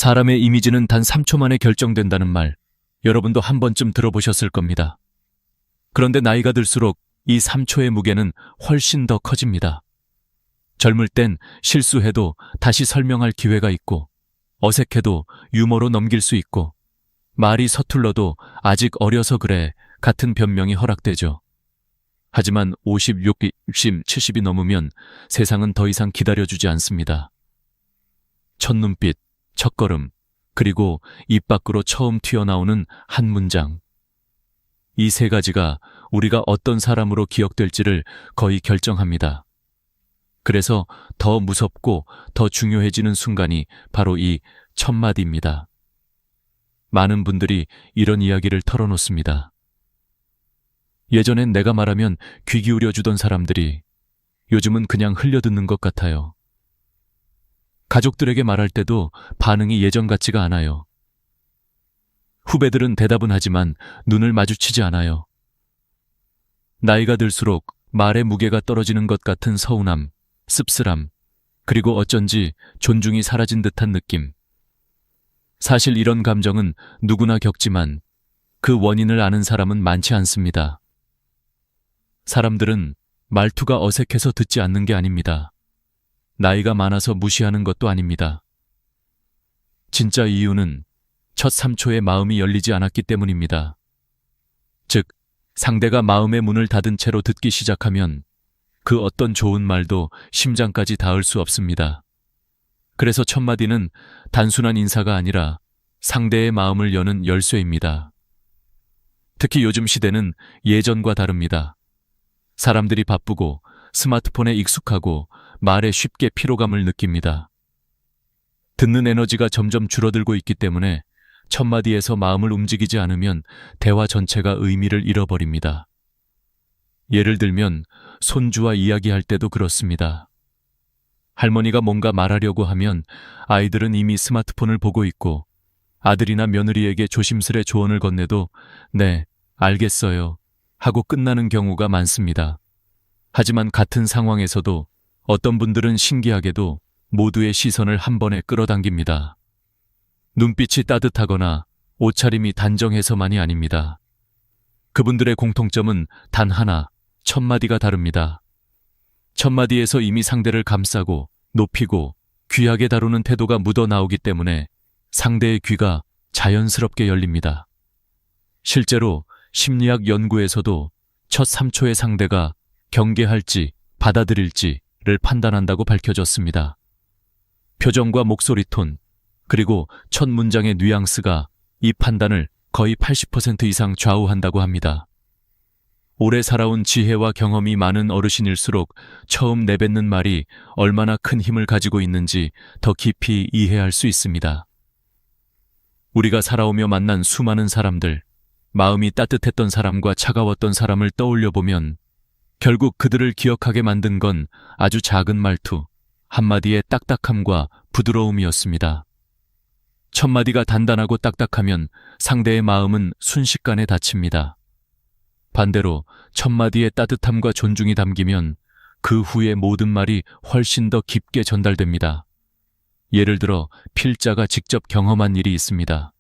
사람의 이미지는 단 3초 만에 결정된다는 말, 여러분도 한 번쯤 들어보셨을 겁니다. 그런데 나이가 들수록 이 3초의 무게는 훨씬 더 커집니다. 젊을 땐 실수해도 다시 설명할 기회가 있고, 어색해도 유머로 넘길 수 있고, 말이 서툴러도 아직 어려서 그래 같은 변명이 허락되죠. 하지만 50, 60, 70이 넘으면 세상은 더 이상 기다려주지 않습니다. 첫눈빛, 첫걸음, 그리고 입 밖으로 처음 튀어나오는 한 문장. 이 세 가지가 우리가 어떤 사람으로 기억될지를 거의 결정합니다. 그래서 더 무섭고 더 중요해지는 순간이 바로 이 첫마디입니다. 많은 분들이 이런 이야기를 털어놓습니다. 예전엔 내가 말하면 귀 기울여 주던 사람들이 요즘은 그냥 흘려듣는 것 같아요. 가족들에게 말할 때도 반응이 예전 같지가 않아요. 후배들은 대답은 하지만 눈을 마주치지 않아요. 나이가 들수록 말의 무게가 떨어지는 것 같은 서운함, 씁쓸함, 그리고 어쩐지 존중이 사라진 듯한 느낌. 사실 이런 감정은 누구나 겪지만 그 원인을 아는 사람은 많지 않습니다. 사람들은 말투가 어색해서 듣지 않는 게 아닙니다. 나이가 많아서 무시하는 것도 아닙니다. 진짜 이유는 첫 3초에 마음이 열리지 않았기 때문입니다. 즉, 상대가 마음의 문을 닫은 채로 듣기 시작하면 그 어떤 좋은 말도 심장까지 닿을 수 없습니다. 그래서 첫마디는 단순한 인사가 아니라 상대의 마음을 여는 열쇠입니다. 특히 요즘 시대는 예전과 다릅니다. 사람들이 바쁘고 스마트폰에 익숙하고 말에 쉽게 피로감을 느낍니다. 듣는 에너지가 점점 줄어들고 있기 때문에 첫마디에서 마음을 움직이지 않으면 대화 전체가 의미를 잃어버립니다. 예를 들면 손주와 이야기할 때도 그렇습니다. 할머니가 뭔가 말하려고 하면 아이들은 이미 스마트폰을 보고 있고 아들이나 며느리에게 조심스레 조언을 건네도 네, 알겠어요 하고 끝나는 경우가 많습니다. 하지만 같은 상황에서도 어떤 분들은 신기하게도 모두의 시선을 한 번에 끌어당깁니다. 눈빛이 따뜻하거나 옷차림이 단정해서만이 아닙니다. 그분들의 공통점은 단 하나, 첫마디가 다릅니다. 첫마디에서 이미 상대를 감싸고 높이고 귀하게 다루는 태도가 묻어나오기 때문에 상대의 귀가 자연스럽게 열립니다. 실제로 심리학 연구에서도 첫 3초의 상대가 경계할지 받아들일지를 판단한다고 밝혀졌습니다. 표정과 목소리 톤, 그리고 첫 문장의 뉘앙스가 이 판단을 거의 80% 이상 좌우한다고 합니다. 오래 살아온 지혜와 경험이 많은 어르신일수록 처음 내뱉는 말이 얼마나 큰 힘을 가지고 있는지 더 깊이 이해할 수 있습니다. 우리가 살아오며 만난 수많은 사람들, 마음이 따뜻했던 사람과 차가웠던 사람을 떠올려 보면 결국 그들을 기억하게 만든 건 아주 작은 말투, 한마디의 딱딱함과 부드러움이었습니다. 첫마디가 단단하고 딱딱하면 상대의 마음은 순식간에 닫힙니다. 반대로 첫마디의 따뜻함과 존중이 담기면 그 후의 모든 말이 훨씬 더 깊게 전달됩니다. 예를 들어 필자가 직접 경험한 일이 있습니다.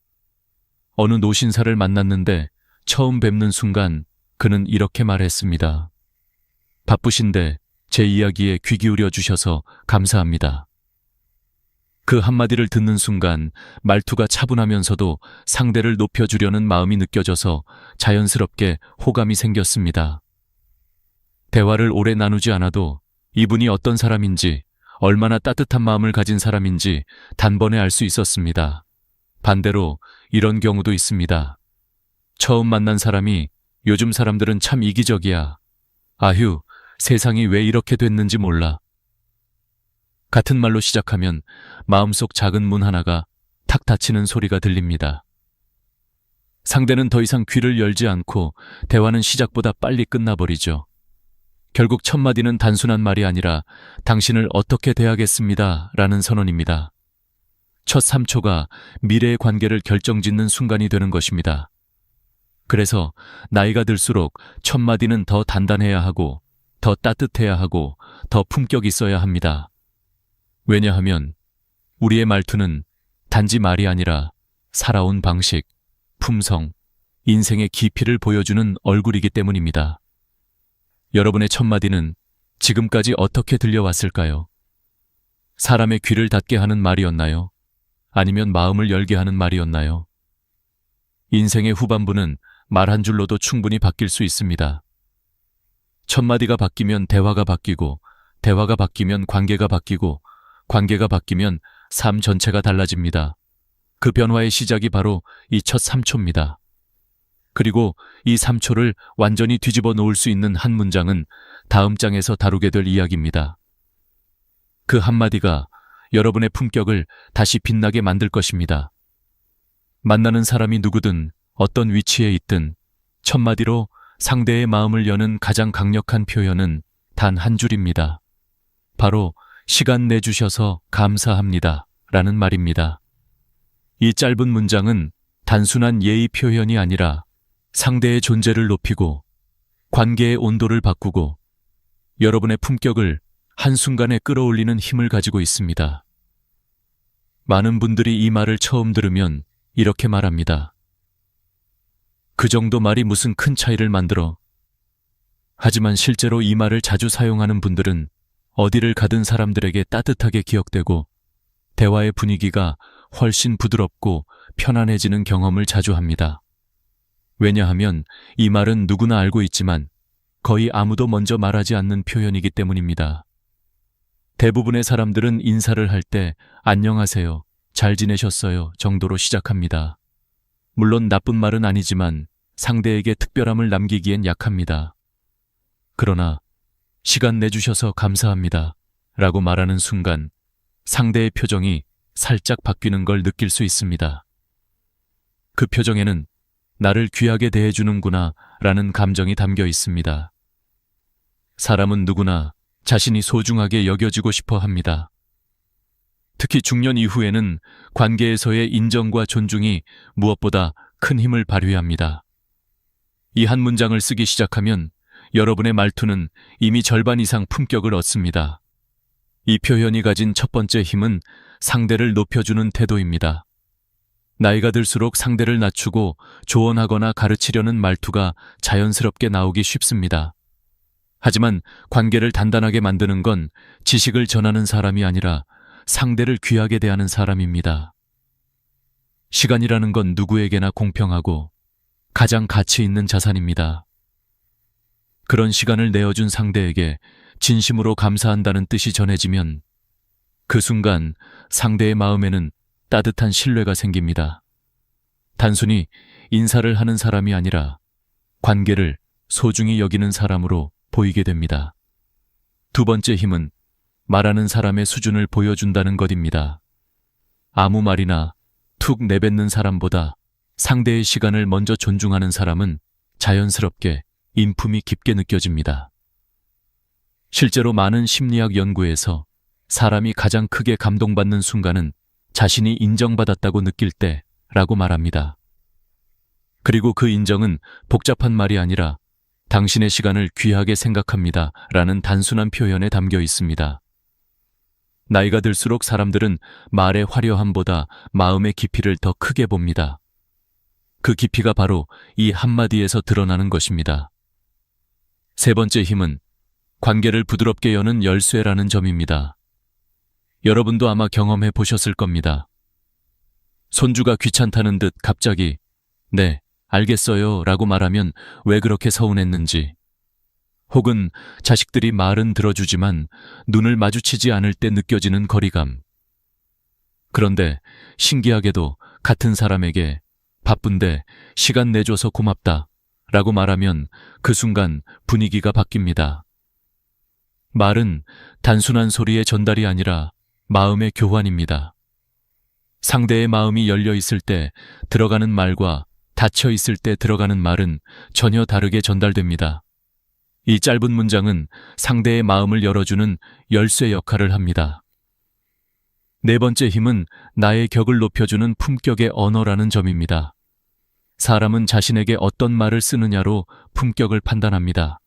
어느 노신사를 만났는데 처음 뵙는 순간 그는 이렇게 말했습니다. 바쁘신데 제 이야기에 귀 기울여 주셔서 감사합니다. 그 한마디를 듣는 순간 말투가 차분하면서도 상대를 높여주려는 마음이 느껴져서 자연스럽게 호감이 생겼습니다. 대화를 오래 나누지 않아도 이분이 어떤 사람인지, 얼마나 따뜻한 마음을 가진 사람인지 단번에 알 수 있었습니다. 반대로 이런 경우도 있습니다. 처음 만난 사람이 요즘 사람들은 참 이기적이야. 아휴, 세상이 왜 이렇게 됐는지 몰라. 같은 말로 시작하면 마음속 작은 문 하나가 탁 닫히는 소리가 들립니다. 상대는 더 이상 귀를 열지 않고 대화는 시작보다 빨리 끝나버리죠. 결국 첫마디는 단순한 말이 아니라 당신을 어떻게 대하겠습니다 라는 선언입니다. 첫 3초가 미래의 관계를 결정짓는 순간이 되는 것입니다. 그래서 나이가 들수록 첫마디는 더 단단해야 하고 더 따뜻해야 하고 더 품격 있어야 합니다. 왜냐하면 우리의 말투는 단지 말이 아니라 살아온 방식, 품성, 인생의 깊이를 보여주는 얼굴이기 때문입니다. 여러분의 첫마디는 지금까지 어떻게 들려왔을까요? 사람의 귀를 닫게 하는 말이었나요? 아니면 마음을 열게 하는 말이었나요? 인생의 후반부는 말 한 줄로도 충분히 바뀔 수 있습니다. 첫마디가 바뀌면 대화가 바뀌고, 대화가 바뀌면 관계가 바뀌고, 관계가 바뀌면 삶 전체가 달라집니다. 그 변화의 시작이 바로 이 첫 3초입니다. 그리고 이 3초를 완전히 뒤집어 놓을 수 있는 한 문장은 다음 장에서 다루게 될 이야기입니다. 그 한마디가 여러분의 품격을 다시 빛나게 만들 것입니다. 만나는 사람이 누구든 어떤 위치에 있든 첫마디로 상대의 마음을 여는 가장 강력한 표현은 단 한 줄입니다. 바로 시간 내주셔서 감사합니다 라는 말입니다. 이 짧은 문장은 단순한 예의 표현이 아니라 상대의 존재를 높이고 관계의 온도를 바꾸고 여러분의 품격을 한순간에 끌어올리는 힘을 가지고 있습니다. 많은 분들이 이 말을 처음 들으면 이렇게 말합니다. 그 정도 말이 무슨 큰 차이를 만들어. 하지만 실제로 이 말을 자주 사용하는 분들은 어디를 가든 사람들에게 따뜻하게 기억되고 대화의 분위기가 훨씬 부드럽고 편안해지는 경험을 자주 합니다. 왜냐하면 이 말은 누구나 알고 있지만 거의 아무도 먼저 말하지 않는 표현이기 때문입니다. 대부분의 사람들은 인사를 할 때 안녕하세요, 잘 지내셨어요 정도로 시작합니다. 물론 나쁜 말은 아니지만 상대에게 특별함을 남기기엔 약합니다. 그러나 시간 내주셔서 감사합니다 라고 말하는 순간 상대의 표정이 살짝 바뀌는 걸 느낄 수 있습니다. 그 표정에는 나를 귀하게 대해주는구나 라는 감정이 담겨 있습니다. 사람은 누구나 자신이 소중하게 여겨지고 싶어 합니다. 특히 중년 이후에는 관계에서의 인정과 존중이 무엇보다 큰 힘을 발휘합니다. 이 한 문장을 쓰기 시작하면 여러분의 말투는 이미 절반 이상 품격을 얻습니다. 이 표현이 가진 첫 번째 힘은 상대를 높여주는 태도입니다. 나이가 들수록 상대를 낮추고 조언하거나 가르치려는 말투가 자연스럽게 나오기 쉽습니다. 하지만 관계를 단단하게 만드는 건 지식을 전하는 사람이 아니라 상대를 귀하게 대하는 사람입니다. 시간이라는 건 누구에게나 공평하고 가장 가치 있는 자산입니다. 그런 시간을 내어준 상대에게 진심으로 감사한다는 뜻이 전해지면 그 순간 상대의 마음에는 따뜻한 신뢰가 생깁니다. 단순히 인사를 하는 사람이 아니라 관계를 소중히 여기는 사람으로 보이게 됩니다. 두 번째 힘은 말하는 사람의 수준을 보여준다는 것입니다. 아무 말이나 툭 내뱉는 사람보다 상대의 시간을 먼저 존중하는 사람은 자연스럽게 인품이 깊게 느껴집니다. 실제로 많은 심리학 연구에서 사람이 가장 크게 감동받는 순간은 자신이 인정받았다고 느낄 때라고 말합니다. 그리고 그 인정은 복잡한 말이 아니라 당신의 시간을 귀하게 생각합니다 라는 단순한 표현에 담겨 있습니다. 나이가 들수록 사람들은 말의 화려함보다 마음의 깊이를 더 크게 봅니다. 그 깊이가 바로 이 한마디에서 드러나는 것입니다. 세 번째 힘은 관계를 부드럽게 여는 열쇠라는 점입니다. 여러분도 아마 경험해 보셨을 겁니다. 손주가 귀찮다는 듯 갑자기 네, 알겠어요 라고 말하면 왜 그렇게 서운했는지, 혹은 자식들이 말은 들어주지만 눈을 마주치지 않을 때 느껴지는 거리감. 그런데 신기하게도 같은 사람에게 바쁜데 시간 내줘서 고맙다 라고 말하면 그 순간 분위기가 바뀝니다. 말은 단순한 소리의 전달이 아니라 마음의 교환입니다. 상대의 마음이 열려 있을 때 들어가는 말과 닫혀 있을 때 들어가는 말은 전혀 다르게 전달됩니다. 이 짧은 문장은 상대의 마음을 열어주는 열쇠 역할을 합니다. 네 번째 힘은 나의 격을 높여주는 품격의 언어라는 점입니다. 사람은 자신에게 어떤 말을 쓰느냐로 품격을 판단합니다.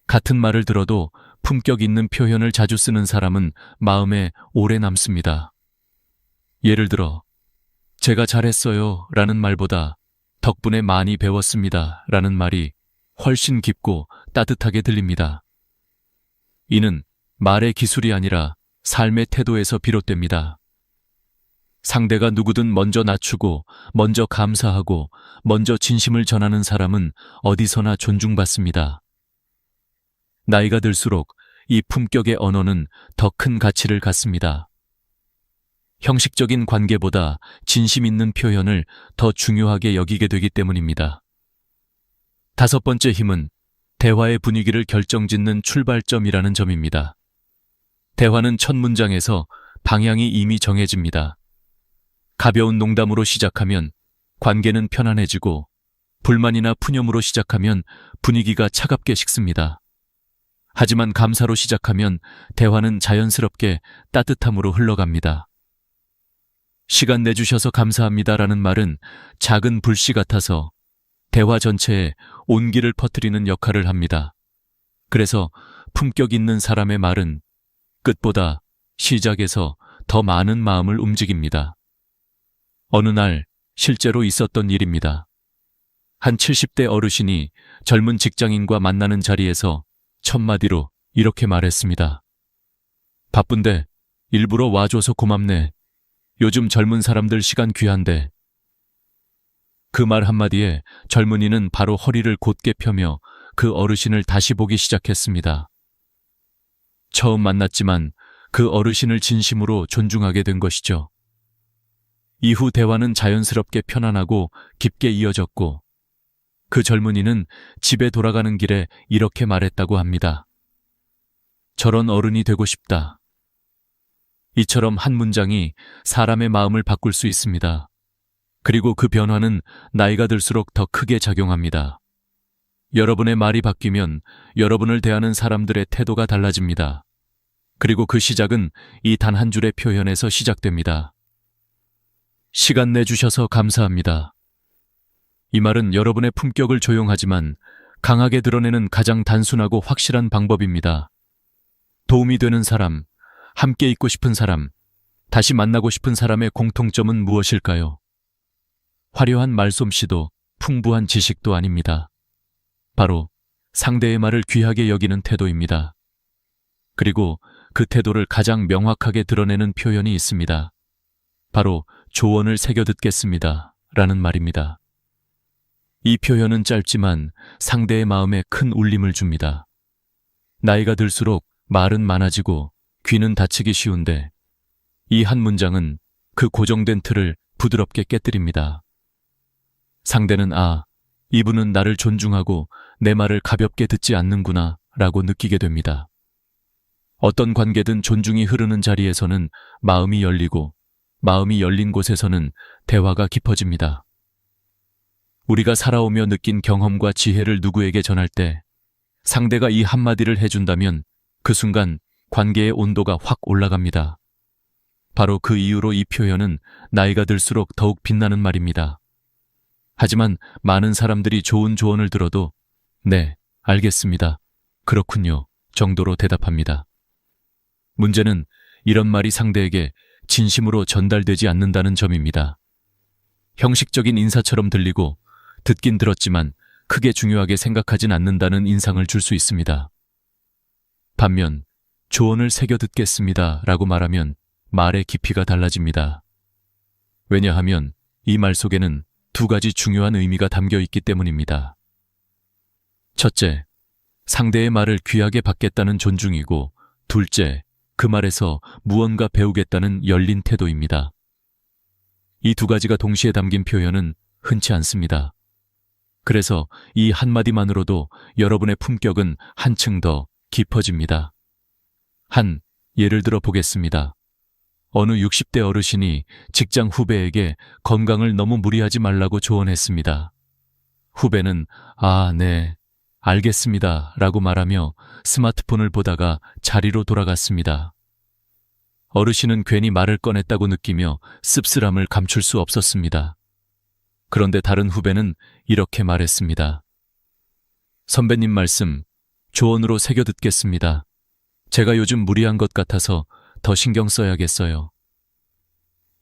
같은 말을 들어도 품격 있는 표현을 자주 쓰는 사람은 마음에 오래 남습니다. 예를 들어 제가 잘했어요 라는 말보다 덕분에 많이 배웠습니다 라는 말이 훨씬 깊고 따뜻하게 들립니다. 이는 말의 기술이 아니라 삶의 태도에서 비롯됩니다. 상대가 누구든 먼저 낮추고, 먼저 감사하고, 먼저 진심을 전하는 사람은 어디서나 존중받습니다. 나이가 들수록 이 품격의 언어는 더 큰 가치를 갖습니다. 형식적인 관계보다 진심 있는 표현을 더 중요하게 여기게 되기 때문입니다. 다섯 번째 힘은 대화의 분위기를 결정짓는 출발점이라는 점입니다. 대화는 첫 문장에서 방향이 이미 정해집니다. 가벼운 농담으로 시작하면 관계는 편안해지고, 불만이나 푸념으로 시작하면 분위기가 차갑게 식습니다. 하지만 감사로 시작하면 대화는 자연스럽게 따뜻함으로 흘러갑니다. 시간 내주셔서 감사합니다라는 말은 작은 불씨 같아서 대화 전체에 온기를 퍼뜨리는 역할을 합니다. 그래서 품격 있는 사람의 말은 끝보다 시작에서 더 많은 마음을 움직입니다. 어느 날 실제로 있었던 일입니다. 한 70대 어르신이 젊은 직장인과 만나는 자리에서 첫마디로 이렇게 말했습니다. 바쁜데 일부러 와줘서 고맙네. 요즘 젊은 사람들 시간 귀한데. 그 말 한마디에 젊은이는 바로 허리를 곧게 펴며 그 어르신을 다시 보기 시작했습니다. 처음 만났지만 그 어르신을 진심으로 존중하게 된 것이죠. 이후 대화는 자연스럽게 편안하고 깊게 이어졌고, 그 젊은이는 집에 돌아가는 길에 이렇게 말했다고 합니다. 저런 어른이 되고 싶다. 이처럼 한 문장이 사람의 마음을 바꿀 수 있습니다. 그리고 그 변화는 나이가 들수록 더 크게 작용합니다. 여러분의 말이 바뀌면 여러분을 대하는 사람들의 태도가 달라집니다. 그리고 그 시작은 이 단 한 줄의 표현에서 시작됩니다. 시간 내주셔서 감사합니다. 이 말은 여러분의 품격을 조용하지만 강하게 드러내는 가장 단순하고 확실한 방법입니다. 도움이 되는 사람, 함께 있고 싶은 사람, 다시 만나고 싶은 사람의 공통점은 무엇일까요? 화려한 말솜씨도 풍부한 지식도 아닙니다. 바로 상대의 말을 귀하게 여기는 태도입니다. 그리고 그 태도를 가장 명확하게 드러내는 표현이 있습니다. 바로 조언을 새겨 듣겠습니다 라는 말입니다. 이 표현은 짧지만 상대의 마음에 큰 울림을 줍니다. 나이가 들수록 말은 많아지고 귀는 다치기 쉬운데, 이 한 문장은 그 고정된 틀을 부드럽게 깨뜨립니다. 상대는 이분은 나를 존중하고 내 말을 가볍게 듣지 않는구나 라고 느끼게 됩니다. 어떤 관계든 존중이 흐르는 자리에서는 마음이 열리고, 마음이 열린 곳에서는 대화가 깊어집니다. 우리가 살아오며 느낀 경험과 지혜를 누구에게 전할 때 상대가 이 한마디를 해준다면 그 순간 관계의 온도가 확 올라갑니다. 바로 그 이유로 이 표현은 나이가 들수록 더욱 빛나는 말입니다. 하지만 많은 사람들이 좋은 조언을 들어도 네, 알겠습니다. 그렇군요. 정도로 대답합니다. 문제는 이런 말이 상대에게 진심으로 전달되지 않는다는 점입니다. 형식적인 인사처럼 들리고 듣긴 들었지만 크게 중요하게 생각하진 않는다는 인상을 줄 수 있습니다. 반면 조언을 새겨 듣겠습니다 라고 말하면 말의 깊이가 달라집니다. 왜냐하면 이 말 속에는 두 가지 중요한 의미가 담겨 있기 때문입니다. 첫째, 상대의 말을 귀하게 받겠다는 존중이고, 둘째, 그 말에서 무언가 배우겠다는 열린 태도입니다. 이 두 가지가 동시에 담긴 표현은 흔치 않습니다. 그래서 이 한마디만으로도 여러분의 품격은 한층 더 깊어집니다. 한 예를 들어 보겠습니다. 어느 60대 어르신이 직장 후배에게 건강을 너무 무리하지 말라고 조언했습니다. 후배는 네, 알겠습니다 라고 말하며 스마트폰을 보다가 자리로 돌아갔습니다. 어르신은 괜히 말을 꺼냈다고 느끼며 씁쓸함을 감출 수 없었습니다. 그런데 다른 후배는 이렇게 말했습니다. 선배님 말씀, 조언으로 새겨 듣겠습니다. 제가 요즘 무리한 것 같아서 더 신경 써야겠어요.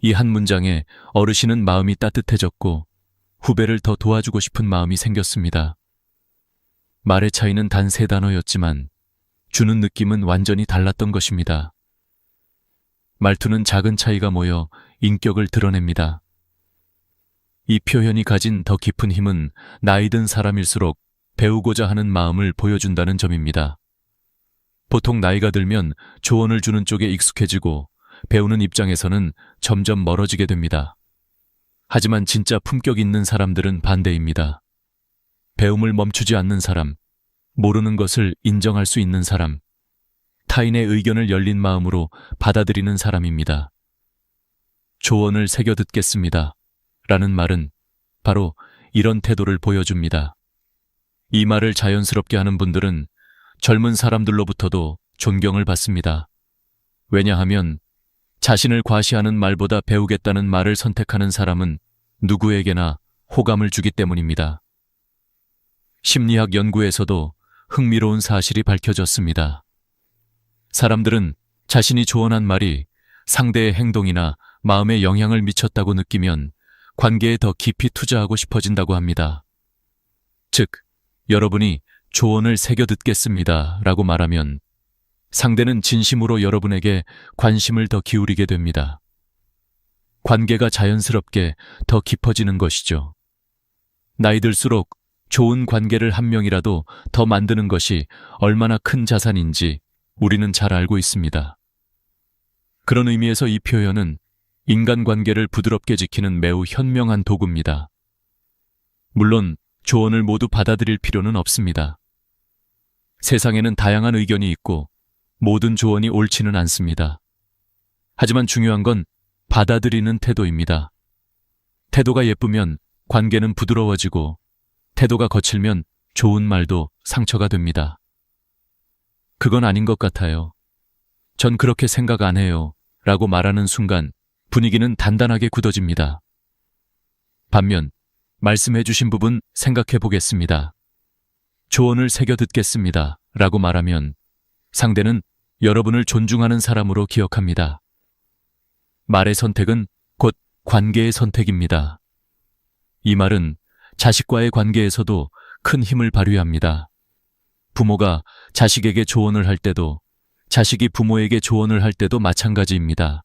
이 한 문장에 어르신은 마음이 따뜻해졌고 후배를 더 도와주고 싶은 마음이 생겼습니다. 말의 차이는 단 3단어였지만 주는 느낌은 완전히 달랐던 것입니다. 말투는 작은 차이가 모여 인격을 드러냅니다. 이 표현이 가진 더 깊은 힘은 나이 든 사람일수록 배우고자 하는 마음을 보여준다는 점입니다. 보통 나이가 들면 조언을 주는 쪽에 익숙해지고 배우는 입장에서는 점점 멀어지게 됩니다. 하지만 진짜 품격 있는 사람들은 반대입니다. 배움을 멈추지 않는 사람, 모르는 것을 인정할 수 있는 사람, 타인의 의견을 열린 마음으로 받아들이는 사람입니다. 조언을 새겨 듣겠습니다. 라는 말은 바로 이런 태도를 보여줍니다. 이 말을 자연스럽게 하는 분들은 젊은 사람들로부터도 존경을 받습니다. 왜냐하면 자신을 과시하는 말보다 배우겠다는 말을 선택하는 사람은 누구에게나 호감을 주기 때문입니다. 심리학 연구에서도 흥미로운 사실이 밝혀졌습니다. 사람들은 자신이 조언한 말이 상대의 행동이나 마음에 영향을 미쳤다고 느끼면 관계에 더 깊이 투자하고 싶어진다고 합니다. 즉, 여러분이 조언을 새겨 듣겠습니다 라고 말하면 상대는 진심으로 여러분에게 관심을 더 기울이게 됩니다. 관계가 자연스럽게 더 깊어지는 것이죠. 나이 들수록 좋은 관계를 한 명이라도 더 만드는 것이 얼마나 큰 자산인지 우리는 잘 알고 있습니다. 그런 의미에서 이 표현은 인간관계를 부드럽게 지키는 매우 현명한 도구입니다. 물론 조언을 모두 받아들일 필요는 없습니다. 세상에는 다양한 의견이 있고 모든 조언이 옳지는 않습니다. 하지만 중요한 건 받아들이는 태도입니다. 태도가 예쁘면 관계는 부드러워지고 태도가 거칠면 좋은 말도 상처가 됩니다. 그건 아닌 것 같아요. 전 그렇게 생각 안 해요. 라고 말하는 순간 분위기는 단단하게 굳어집니다. 반면 말씀해 주신 부분 생각해 보겠습니다. 조언을 새겨 듣겠습니다. 라고 말하면 상대는 여러분을 존중하는 사람으로 기억합니다. 말의 선택은 곧 관계의 선택입니다. 이 말은 자식과의 관계에서도 큰 힘을 발휘합니다. 부모가 자식에게 조언을 할 때도, 자식이 부모에게 조언을 할 때도 마찬가지입니다.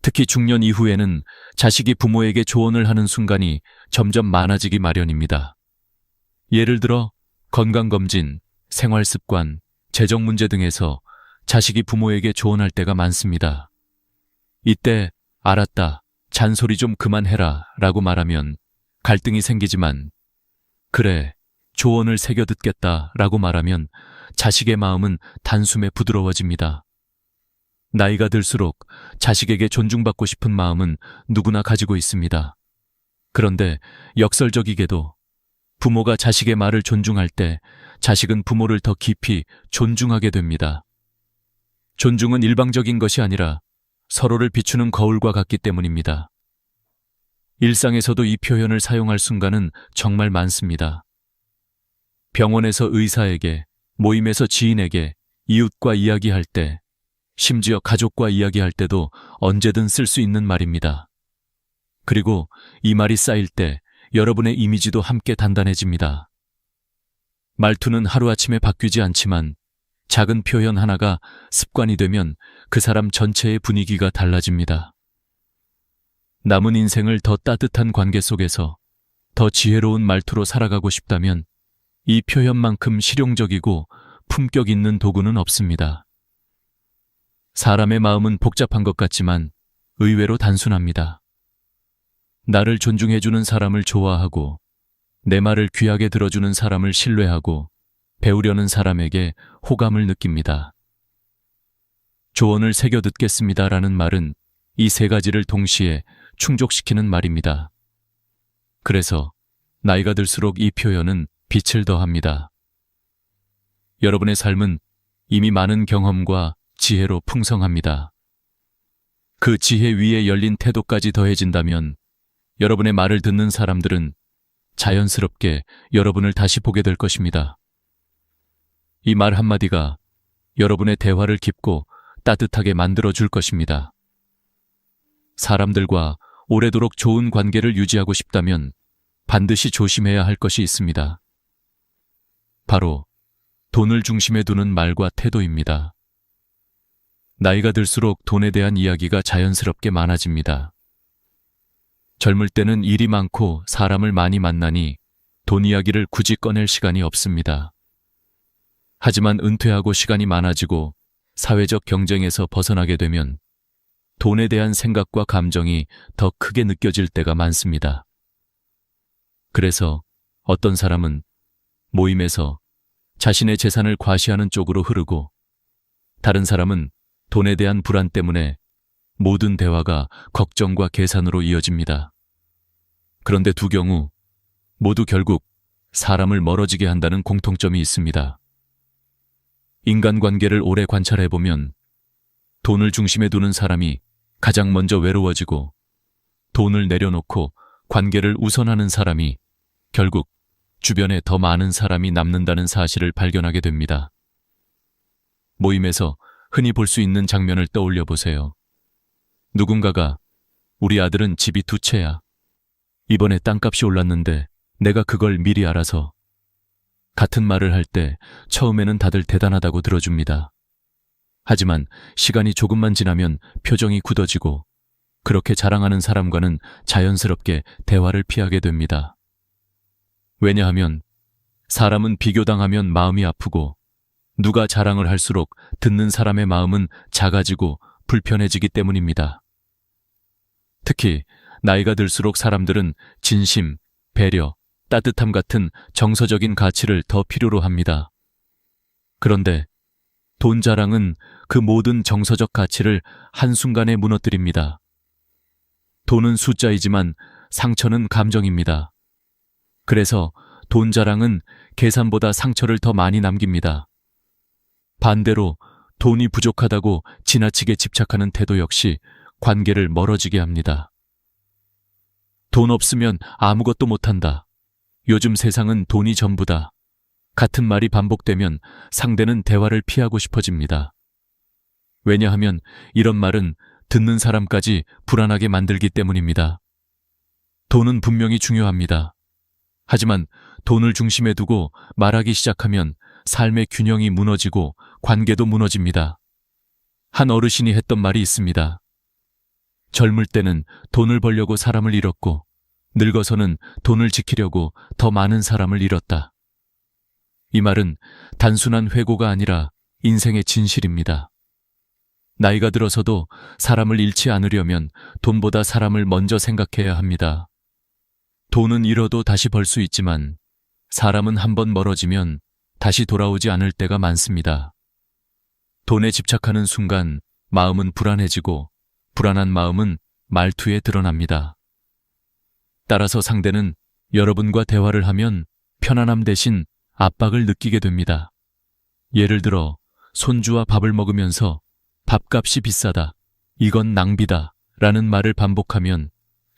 특히 중년 이후에는 자식이 부모에게 조언을 하는 순간이 점점 많아지기 마련입니다. 예를 들어 건강검진, 생활습관, 재정 문제 등에서 자식이 부모에게 조언할 때가 많습니다. 이때 알았다, 잔소리 좀 그만해라 라고 말하면 갈등이 생기지만 그래, 조언을 새겨 듣겠다 라고 말하면 자식의 마음은 단숨에 부드러워집니다. 나이가 들수록 자식에게 존중받고 싶은 마음은 누구나 가지고 있습니다. 그런데 역설적이게도 부모가 자식의 말을 존중할 때 자식은 부모를 더 깊이 존중하게 됩니다. 존중은 일방적인 것이 아니라 서로를 비추는 거울과 같기 때문입니다. 일상에서도 이 표현을 사용할 순간은 정말 많습니다. 병원에서 의사에게, 모임에서 지인에게, 이웃과 이야기할 때, 심지어 가족과 이야기할 때도 언제든 쓸 수 있는 말입니다. 그리고 이 말이 쌓일 때 여러분의 이미지도 함께 단단해집니다. 말투는 하루아침에 바뀌지 않지만 작은 표현 하나가 습관이 되면 그 사람 전체의 분위기가 달라집니다. 남은 인생을 더 따뜻한 관계 속에서 더 지혜로운 말투로 살아가고 싶다면 이 표현만큼 실용적이고 품격 있는 도구는 없습니다. 사람의 마음은 복잡한 것 같지만 의외로 단순합니다. 나를 존중해주는 사람을 좋아하고 내 말을 귀하게 들어주는 사람을 신뢰하고 배우려는 사람에게 호감을 느낍니다. 조언을 새겨 듣겠습니다라는 말은 이 3가지를 동시에 충족시키는 말입니다. 그래서 나이가 들수록 이 표현은 빛을 더합니다. 여러분의 삶은 이미 많은 경험과 지혜로 풍성합니다. 그 지혜 위에 열린 태도까지 더해진다면 여러분의 말을 듣는 사람들은 자연스럽게 여러분을 다시 보게 될 것입니다. 이 말 한마디가 여러분의 대화를 깊고 따뜻하게 만들어줄 것입니다. 사람들과 오래도록 좋은 관계를 유지하고 싶다면 반드시 조심해야 할 것이 있습니다. 바로 돈을 중심에 두는 말과 태도입니다. 나이가 들수록 돈에 대한 이야기가 자연스럽게 많아집니다. 젊을 때는 일이 많고 사람을 많이 만나니 돈 이야기를 굳이 꺼낼 시간이 없습니다. 하지만 은퇴하고 시간이 많아지고 사회적 경쟁에서 벗어나게 되면 돈에 대한 생각과 감정이 더 크게 느껴질 때가 많습니다. 그래서 어떤 사람은 모임에서 자신의 재산을 과시하는 쪽으로 흐르고, 다른 사람은 돈에 대한 불안 때문에 모든 대화가 걱정과 계산으로 이어집니다. 그런데 두 경우 모두 결국 사람을 멀어지게 한다는 공통점이 있습니다. 인간관계를 오래 관찰해보면 돈을 중심에 두는 사람이 가장 먼저 외로워지고, 돈을 내려놓고 관계를 우선하는 사람이 결국 주변에 더 많은 사람이 남는다는 사실을 발견하게 됩니다. 모임에서 흔히 볼 수 있는 장면을 떠올려 보세요. 누군가가 우리 아들은 집이 두 채야. 이번에 땅값이 올랐는데 내가 그걸 미리 알아서. 같은 말을 할 때 처음에는 다들 대단하다고 들어줍니다. 하지만 시간이 조금만 지나면 표정이 굳어지고, 그렇게 자랑하는 사람과는 자연스럽게 대화를 피하게 됩니다. 왜냐하면 사람은 비교당하면 마음이 아프고, 누가 자랑을 할수록 듣는 사람의 마음은 작아지고 불편해지기 때문입니다. 특히 나이가 들수록 사람들은 진심, 배려, 따뜻함 같은 정서적인 가치를 더 필요로 합니다. 그런데 돈 자랑은 그 모든 정서적 가치를 한순간에 무너뜨립니다. 돈은 숫자이지만 상처는 감정입니다. 그래서 돈 자랑은 계산보다 상처를 더 많이 남깁니다. 반대로 돈이 부족하다고 지나치게 집착하는 태도 역시 관계를 멀어지게 합니다. 돈 없으면 아무것도 못한다. 요즘 세상은 돈이 전부다. 같은 말이 반복되면 상대는 대화를 피하고 싶어집니다. 왜냐하면 이런 말은 듣는 사람까지 불안하게 만들기 때문입니다. 돈은 분명히 중요합니다. 하지만 돈을 중심에 두고 말하기 시작하면 삶의 균형이 무너지고 관계도 무너집니다. 한 어르신이 했던 말이 있습니다. 젊을 때는 돈을 벌려고 사람을 잃었고, 늙어서는 돈을 지키려고 더 많은 사람을 잃었다. 이 말은 단순한 회고가 아니라 인생의 진실입니다. 나이가 들어서도 사람을 잃지 않으려면 돈보다 사람을 먼저 생각해야 합니다. 돈은 잃어도 다시 벌 수 있지만 사람은 한번 멀어지면 다시 돌아오지 않을 때가 많습니다. 돈에 집착하는 순간 마음은 불안해지고, 불안한 마음은 말투에 드러납니다. 따라서 상대는 여러분과 대화를 하면 편안함 대신 압박을 느끼게 됩니다. 예를 들어 손주와 밥을 먹으면서 밥값이 비싸다, 이건 낭비다 라는 말을 반복하면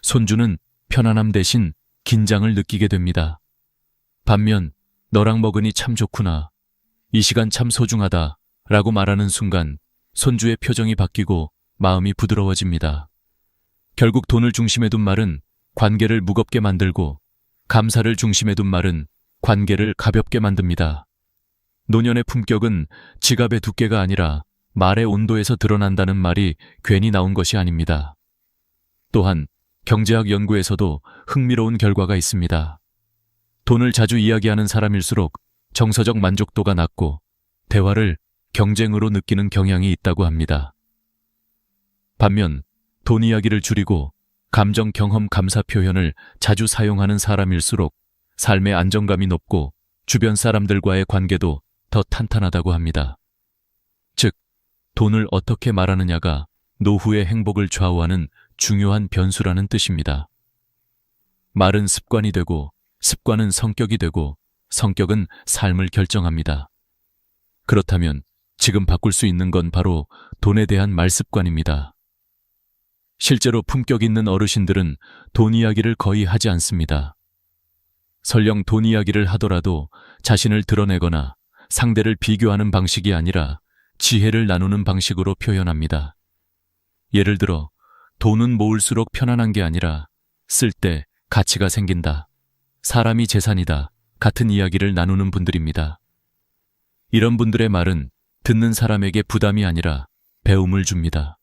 손주는 편안함 대신 긴장을 느끼게 됩니다. 반면 너랑 먹으니 참 좋구나, 이 시간 참 소중하다 라고 말하는 순간 손주의 표정이 바뀌고 마음이 부드러워집니다. 결국 돈을 중심에 둔 말은 관계를 무겁게 만들고, 감사를 중심에 둔 말은 관계를 가볍게 만듭니다. 노년의 품격은 지갑의 두께가 아니라 말의 온도에서 드러난다는 말이 괜히 나온 것이 아닙니다. 또한 경제학 연구에서도 흥미로운 결과가 있습니다. 돈을 자주 이야기하는 사람일수록 정서적 만족도가 낮고 대화를 경쟁으로 느끼는 경향이 있다고 합니다. 반면 돈 이야기를 줄이고 감정 경험 감사 표현을 자주 사용하는 사람일수록 삶의 안정감이 높고 주변 사람들과의 관계도 더 탄탄하다고 합니다. 즉, 돈을 어떻게 말하느냐가 노후의 행복을 좌우하는 중요한 변수라는 뜻입니다. 말은 습관이 되고, 습관은 성격이 되고, 성격은 삶을 결정합니다. 그렇다면 지금 바꿀 수 있는 건 바로 돈에 대한 말 습관입니다. 실제로 품격 있는 어르신들은 돈 이야기를 거의 하지 않습니다. 설령 돈 이야기를 하더라도 자신을 드러내거나 상대를 비교하는 방식이 아니라 지혜를 나누는 방식으로 표현합니다. 예를 들어 돈은 모을수록 편안한 게 아니라 쓸 때 가치가 생긴다. 사람이 재산이다. 같은 이야기를 나누는 분들입니다. 이런 분들의 말은 듣는 사람에게 부담이 아니라 배움을 줍니다.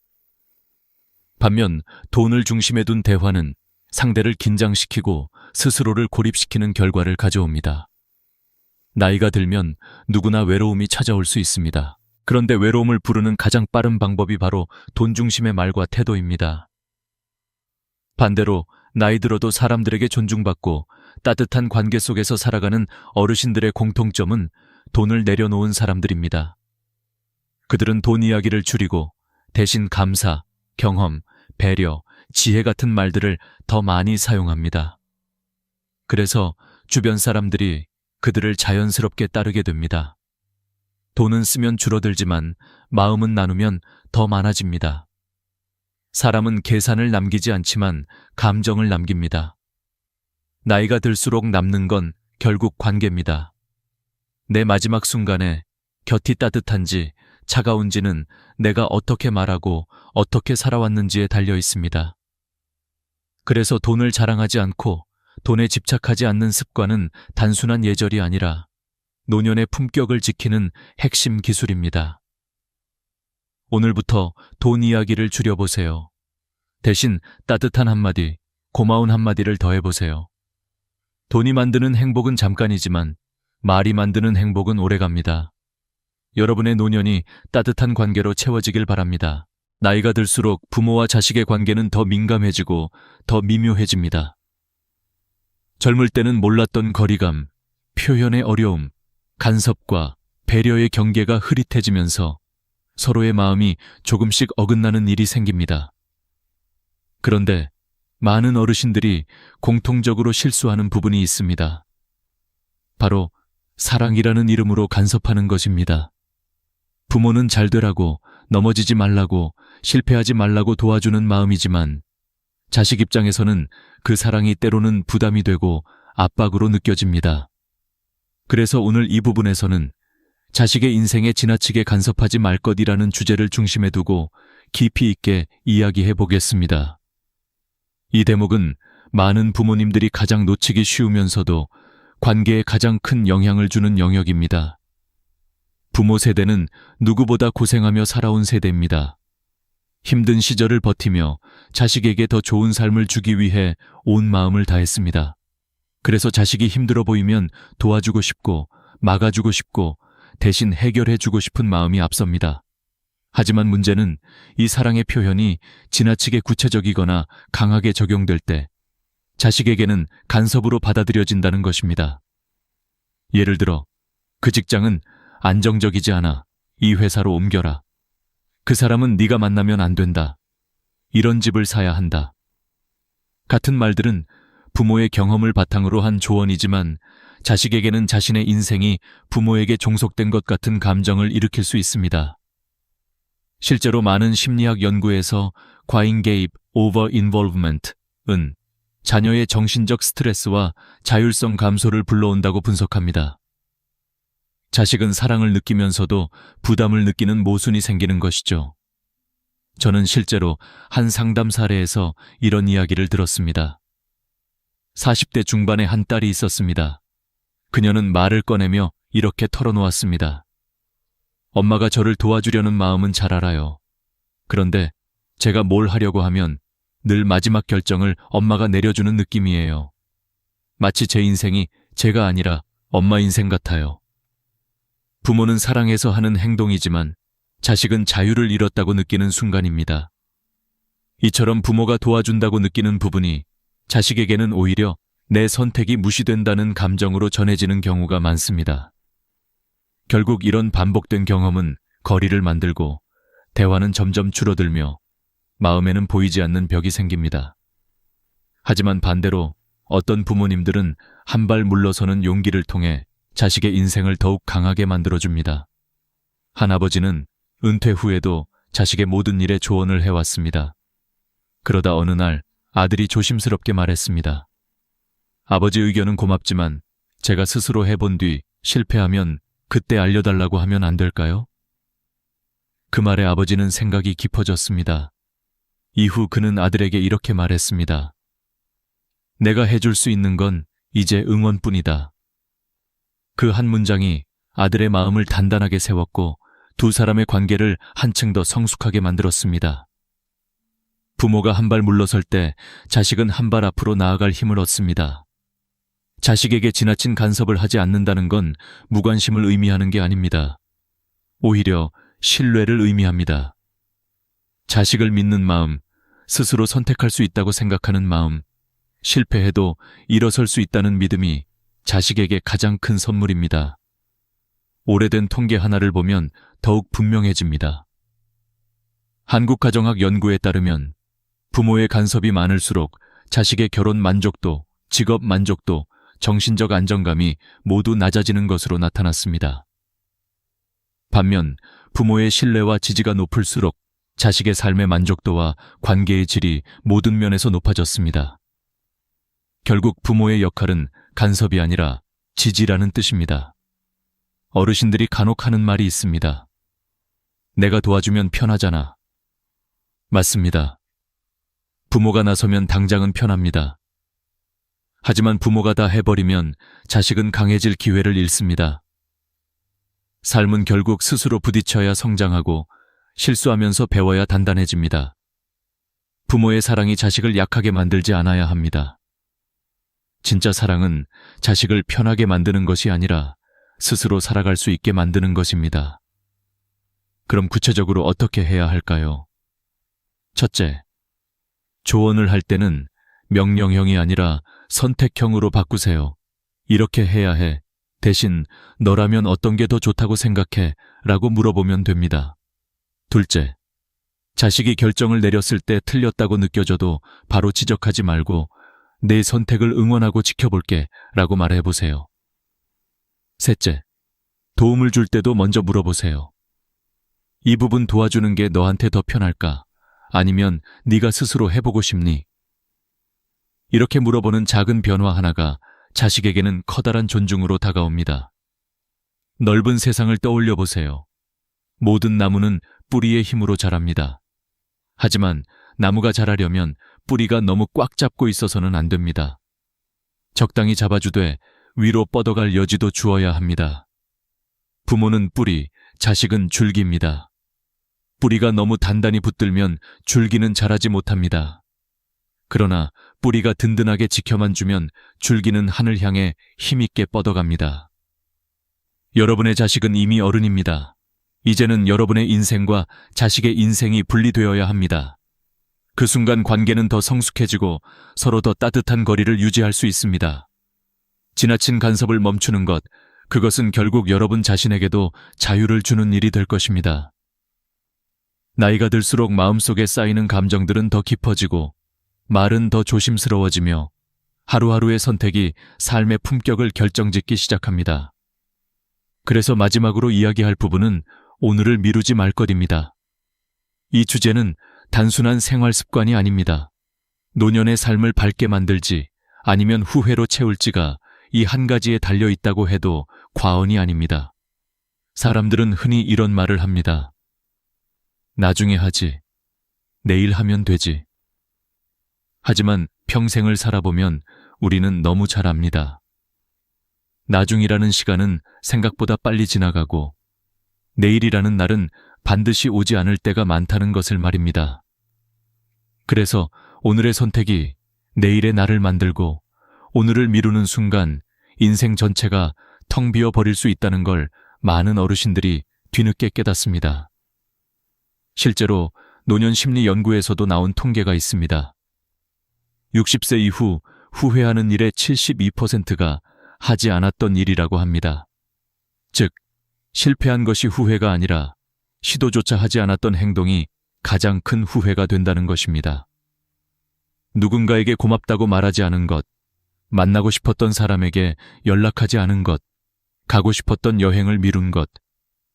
반면 돈을 중심에 둔 대화는 상대를 긴장시키고 스스로를 고립시키는 결과를 가져옵니다. 나이가 들면 누구나 외로움이 찾아올 수 있습니다. 그런데 외로움을 부르는 가장 빠른 방법이 바로 돈 중심의 말과 태도입니다. 반대로 나이 들어도 사람들에게 존중받고 따뜻한 관계 속에서 살아가는 어르신들의 공통점은 돈을 내려놓은 사람들입니다. 그들은 돈 이야기를 줄이고 대신 감사, 경험, 배려, 지혜 같은 말들을 더 많이 사용합니다. 그래서 주변 사람들이 그들을 자연스럽게 따르게 됩니다. 돈은 쓰면 줄어들지만 마음은 나누면 더 많아집니다. 사람은 계산을 남기지 않지만 감정을 남깁니다. 나이가 들수록 남는 건 결국 관계입니다. 내 마지막 순간에 곁이 따뜻한지 차가운지는 내가 어떻게 말하고 어떻게 살아왔는지에 달려 있습니다. 그래서 돈을 자랑하지 않고 돈에 집착하지 않는 습관은 단순한 예절이 아니라 노년의 품격을 지키는 핵심 기술입니다. 오늘부터 돈 이야기를 줄여보세요. 대신 따뜻한 한마디, 고마운 한마디를 더해보세요. 돈이 만드는 행복은 잠깐이지만 말이 만드는 행복은 오래갑니다. 여러분의 노년이 따뜻한 관계로 채워지길 바랍니다. 나이가 들수록 부모와 자식의 관계는 더 민감해지고 더 미묘해집니다. 젊을 때는 몰랐던 거리감, 표현의 어려움, 간섭과 배려의 경계가 흐릿해지면서 서로의 마음이 조금씩 어긋나는 일이 생깁니다. 그런데 많은 어르신들이 공통적으로 실수하는 부분이 있습니다. 바로 사랑이라는 이름으로 간섭하는 것입니다. 부모는 잘 되라고, 넘어지지 말라고, 실패하지 말라고 도와주는 마음이지만 자식 입장에서는 그 사랑이 때로는 부담이 되고 압박으로 느껴집니다. 그래서 오늘 이 부분에서는 자식의 인생에 지나치게 간섭하지 말 것이라는 주제를 중심에 두고 깊이 있게 이야기해 보겠습니다. 이 대목은 많은 부모님들이 가장 놓치기 쉬우면서도 관계에 가장 큰 영향을 주는 영역입니다. 부모 세대는 누구보다 고생하며 살아온 세대입니다. 힘든 시절을 버티며 자식에게 더 좋은 삶을 주기 위해 온 마음을 다했습니다. 그래서 자식이 힘들어 보이면 도와주고 싶고 막아주고 싶고 대신 해결해주고 싶은 마음이 앞섭니다. 하지만 문제는 이 사랑의 표현이 지나치게 구체적이거나 강하게 적용될 때 자식에게는 간섭으로 받아들여진다는 것입니다. 예를 들어 그 직장은 안정적이지 않아. 이 회사로 옮겨라. 그 사람은 네가 만나면 안 된다. 이런 집을 사야 한다. 같은 말들은 부모의 경험을 바탕으로 한 조언이지만 자식에게는 자신의 인생이 부모에게 종속된 것 같은 감정을 일으킬 수 있습니다. 실제로 많은 심리학 연구에서 과잉 개입, over involvement은 자녀의 정신적 스트레스와 자율성 감소를 불러온다고 분석합니다. 자식은 사랑을 느끼면서도 부담을 느끼는 모순이 생기는 것이죠. 저는 실제로 한 상담 사례에서 이런 이야기를 들었습니다. 40대 중반의 한 딸이 있었습니다. 그녀는 말을 꺼내며 이렇게 털어놓았습니다. 엄마가 저를 도와주려는 마음은 잘 알아요. 그런데 제가 뭘 하려고 하면 늘 마지막 결정을 엄마가 내려주는 느낌이에요. 마치 제 인생이 제가 아니라 엄마 인생 같아요. 부모는 사랑해서 하는 행동이지만 자식은 자유를 잃었다고 느끼는 순간입니다. 이처럼 부모가 도와준다고 느끼는 부분이 자식에게는 오히려 내 선택이 무시된다는 감정으로 전해지는 경우가 많습니다. 결국 이런 반복된 경험은 거리를 만들고 대화는 점점 줄어들며 마음에는 보이지 않는 벽이 생깁니다. 하지만 반대로 어떤 부모님들은 한 발 물러서는 용기를 통해 자식의 인생을 더욱 강하게 만들어줍니다. 한 아버지는 은퇴 후에도 자식의 모든 일에 조언을 해왔습니다. 그러다 어느 날 아들이 조심스럽게 말했습니다. 아버지 의견은 고맙지만 제가 스스로 해본 뒤 실패하면 그때 알려달라고 하면 안 될까요? 그 말에 아버지는 생각이 깊어졌습니다. 이후 그는 아들에게 이렇게 말했습니다. 내가 해줄 수 있는 건 이제 응원뿐이다. 그 한 문장이 아들의 마음을 단단하게 세웠고 두 사람의 관계를 한층 더 성숙하게 만들었습니다. 부모가 한 발 물러설 때 자식은 한 발 앞으로 나아갈 힘을 얻습니다. 자식에게 지나친 간섭을 하지 않는다는 건 무관심을 의미하는 게 아닙니다. 오히려 신뢰를 의미합니다. 자식을 믿는 마음, 스스로 선택할 수 있다고 생각하는 마음, 실패해도 일어설 수 있다는 믿음이 자식에게 가장 큰 선물입니다. 오래된 통계 하나를 보면 더욱 분명해집니다. 한국가정학 연구에 따르면 부모의 간섭이 많을수록 자식의 결혼 만족도, 직업 만족도, 정신적 안정감이 모두 낮아지는 것으로 나타났습니다. 반면 부모의 신뢰와 지지가 높을수록 자식의 삶의 만족도와 관계의 질이 모든 면에서 높아졌습니다. 결국 부모의 역할은 간섭이 아니라 지지라는 뜻입니다. 어르신들이 간혹 하는 말이 있습니다. 내가 도와주면 편하잖아. 맞습니다. 부모가 나서면 당장은 편합니다. 하지만 부모가 다 해버리면 자식은 강해질 기회를 잃습니다. 삶은 결국 스스로 부딪혀야 성장하고 실수하면서 배워야 단단해집니다. 부모의 사랑이 자식을 약하게 만들지 않아야 합니다. 진짜 사랑은 자식을 편하게 만드는 것이 아니라 스스로 살아갈 수 있게 만드는 것입니다. 그럼 구체적으로 어떻게 해야 할까요? 첫째, 조언을 할 때는 명령형이 아니라 선택형으로 바꾸세요. 이렇게 해야 해. 대신 너라면 어떤 게 더 좋다고 생각해? 라고 물어보면 됩니다. 둘째, 자식이 결정을 내렸을 때 틀렸다고 느껴져도 바로 지적하지 말고 내 선택을 응원하고 지켜볼게 라고 말해보세요. 셋째, 도움을 줄 때도 먼저 물어보세요. 이 부분 도와주는 게 너한테 더 편할까? 아니면 네가 스스로 해보고 싶니? 이렇게 물어보는 작은 변화 하나가 자식에게는 커다란 존중으로 다가옵니다. 넓은 세상을 떠올려 보세요. 모든 나무는 뿌리의 힘으로 자랍니다. 하지만 나무가 자라려면 뿌리가 너무 꽉 잡고 있어서는 안 됩니다. 적당히 잡아주되 위로 뻗어갈 여지도 주어야 합니다. 부모는 뿌리, 자식은 줄기입니다. 뿌리가 너무 단단히 붙들면 줄기는 자라지 못합니다. 그러나 뿌리가 든든하게 지켜만 주면 줄기는 하늘 향해 힘있게 뻗어갑니다. 여러분의 자식은 이미 어른입니다. 이제는 여러분의 인생과 자식의 인생이 분리되어야 합니다. 그 순간 관계는 더 성숙해지고 서로 더 따뜻한 거리를 유지할 수 있습니다. 지나친 간섭을 멈추는 것, 그것은 결국 여러분 자신에게도 자유를 주는 일이 될 것입니다. 나이가 들수록 마음속에 쌓이는 감정들은 더 깊어지고 말은 더 조심스러워지며 하루하루의 선택이 삶의 품격을 결정짓기 시작합니다. 그래서 마지막으로 이야기할 부분은 오늘을 미루지 말 것입니다. 이 주제는 단순한 생활 습관이 아닙니다. 노년의 삶을 밝게 만들지 아니면 후회로 채울지가 이 한 가지에 달려 있다고 해도 과언이 아닙니다. 사람들은 흔히 이런 말을 합니다. 나중에 하지. 내일 하면 되지. 하지만 평생을 살아보면 우리는 너무 잘 압니다. 나중이라는 시간은 생각보다 빨리 지나가고 내일이라는 날은 반드시 오지 않을 때가 많다는 것을 말입니다. 그래서 오늘의 선택이 내일의 나를 만들고 오늘을 미루는 순간 인생 전체가 텅 비어 버릴 수 있다는 걸 많은 어르신들이 뒤늦게 깨닫습니다. 실제로 노년 심리 연구에서도 나온 통계가 있습니다. 60세 이후 후회하는 일의 72%가 하지 않았던 일이라고 합니다. 즉, 실패한 것이 후회가 아니라 시도조차 하지 않았던 행동이 가장 큰 후회가 된다는 것입니다. 누군가에게 고맙다고 말하지 않은 것, 만나고 싶었던 사람에게 연락하지 않은 것, 가고 싶었던 여행을 미룬 것,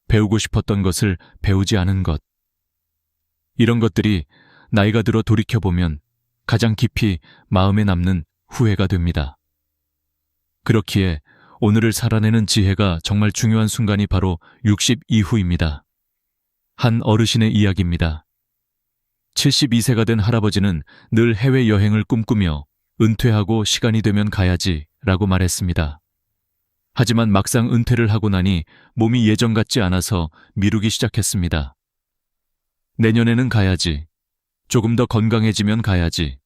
배우고 싶었던 것을 배우지 않은 것. 이런 것들이 나이가 들어 돌이켜보면 가장 깊이 마음에 남는 후회가 됩니다. 그렇기에 오늘을 살아내는 지혜가 정말 중요한 순간이 바로 60 이후입니다. 한 어르신의 이야기입니다. 72세가 된 할아버지는 늘 해외여행을 꿈꾸며 은퇴하고 시간이 되면 가야지 라고 말했습니다. 하지만 막상 은퇴를 하고 나니 몸이 예전 같지 않아서 미루기 시작했습니다. 내년에는 가야지. 조금 더 건강해지면 가야지.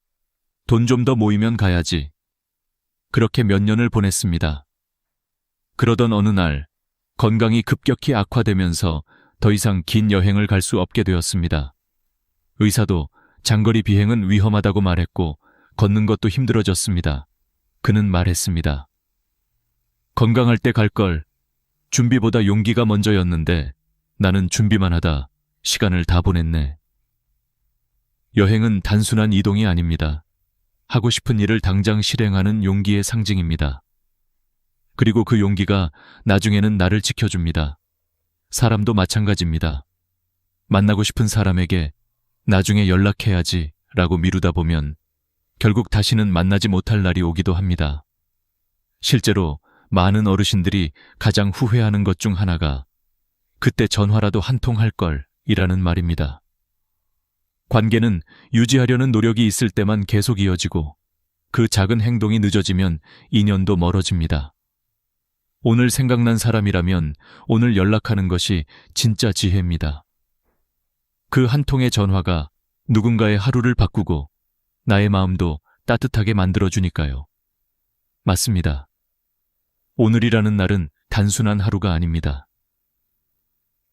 돈 좀 더 모이면 가야지. 그렇게 몇 년을 보냈습니다. 그러던 어느 날 건강이 급격히 악화되면서 더 이상 긴 여행을 갈 수 없게 되었습니다. 의사도 장거리 비행은 위험하다고 말했고 걷는 것도 힘들어졌습니다. 그는 말했습니다. 건강할 때 갈 걸. 준비보다 용기가 먼저였는데 나는 준비만 하다 시간을 다 보냈네. 여행은 단순한 이동이 아닙니다. 하고 싶은 일을 당장 실행하는 용기의 상징입니다. 그리고 그 용기가 나중에는 나를 지켜줍니다. 사람도 마찬가지입니다. 만나고 싶은 사람에게 나중에 연락해야지 라고 미루다 보면 결국 다시는 만나지 못할 날이 오기도 합니다. 실제로 많은 어르신들이 가장 후회하는 것 중 하나가 그때 전화라도 한 통 할 걸 이라는 말입니다. 관계는 유지하려는 노력이 있을 때만 계속 이어지고 그 작은 행동이 늦어지면 인연도 멀어집니다. 오늘 생각난 사람이라면 오늘 연락하는 것이 진짜 지혜입니다. 그 한 통의 전화가 누군가의 하루를 바꾸고 나의 마음도 따뜻하게 만들어주니까요. 맞습니다. 오늘이라는 날은 단순한 하루가 아닙니다.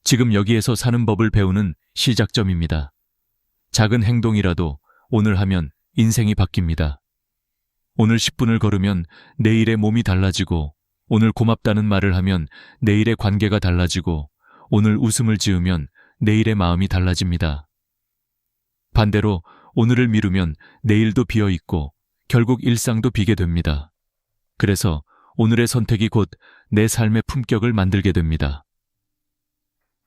지금 여기에서 사는 법을 배우는 시작점입니다. 작은 행동이라도 오늘 하면 인생이 바뀝니다. 오늘 10분을 걸으면 내일의 몸이 달라지고 오늘 고맙다는 말을 하면 내일의 관계가 달라지고 오늘 웃음을 지으면 내일의 마음이 달라집니다. 반대로 오늘을 미루면 내일도 비어있고 결국 일상도 비게 됩니다. 그래서 오늘의 선택이 곧 내 삶의 품격을 만들게 됩니다.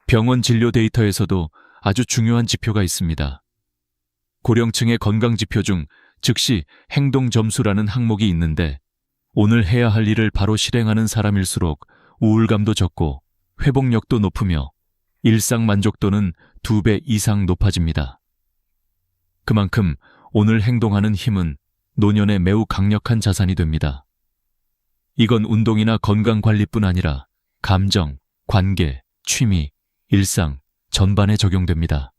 병원 진료 데이터에서도 아주 중요한 지표가 있습니다. 고령층의 건강지표 중 즉시 행동점수라는 항목이 있는데 오늘 해야 할 일을 바로 실행하는 사람일수록 우울감도 적고 회복력도 높으며 일상 만족도는 2배 이상 높아집니다. 그만큼 오늘 행동하는 힘은 노년에 매우 강력한 자산이 됩니다. 이건 운동이나 건강관리뿐 아니라 감정, 관계, 취미, 일상 전반에 적용됩니다.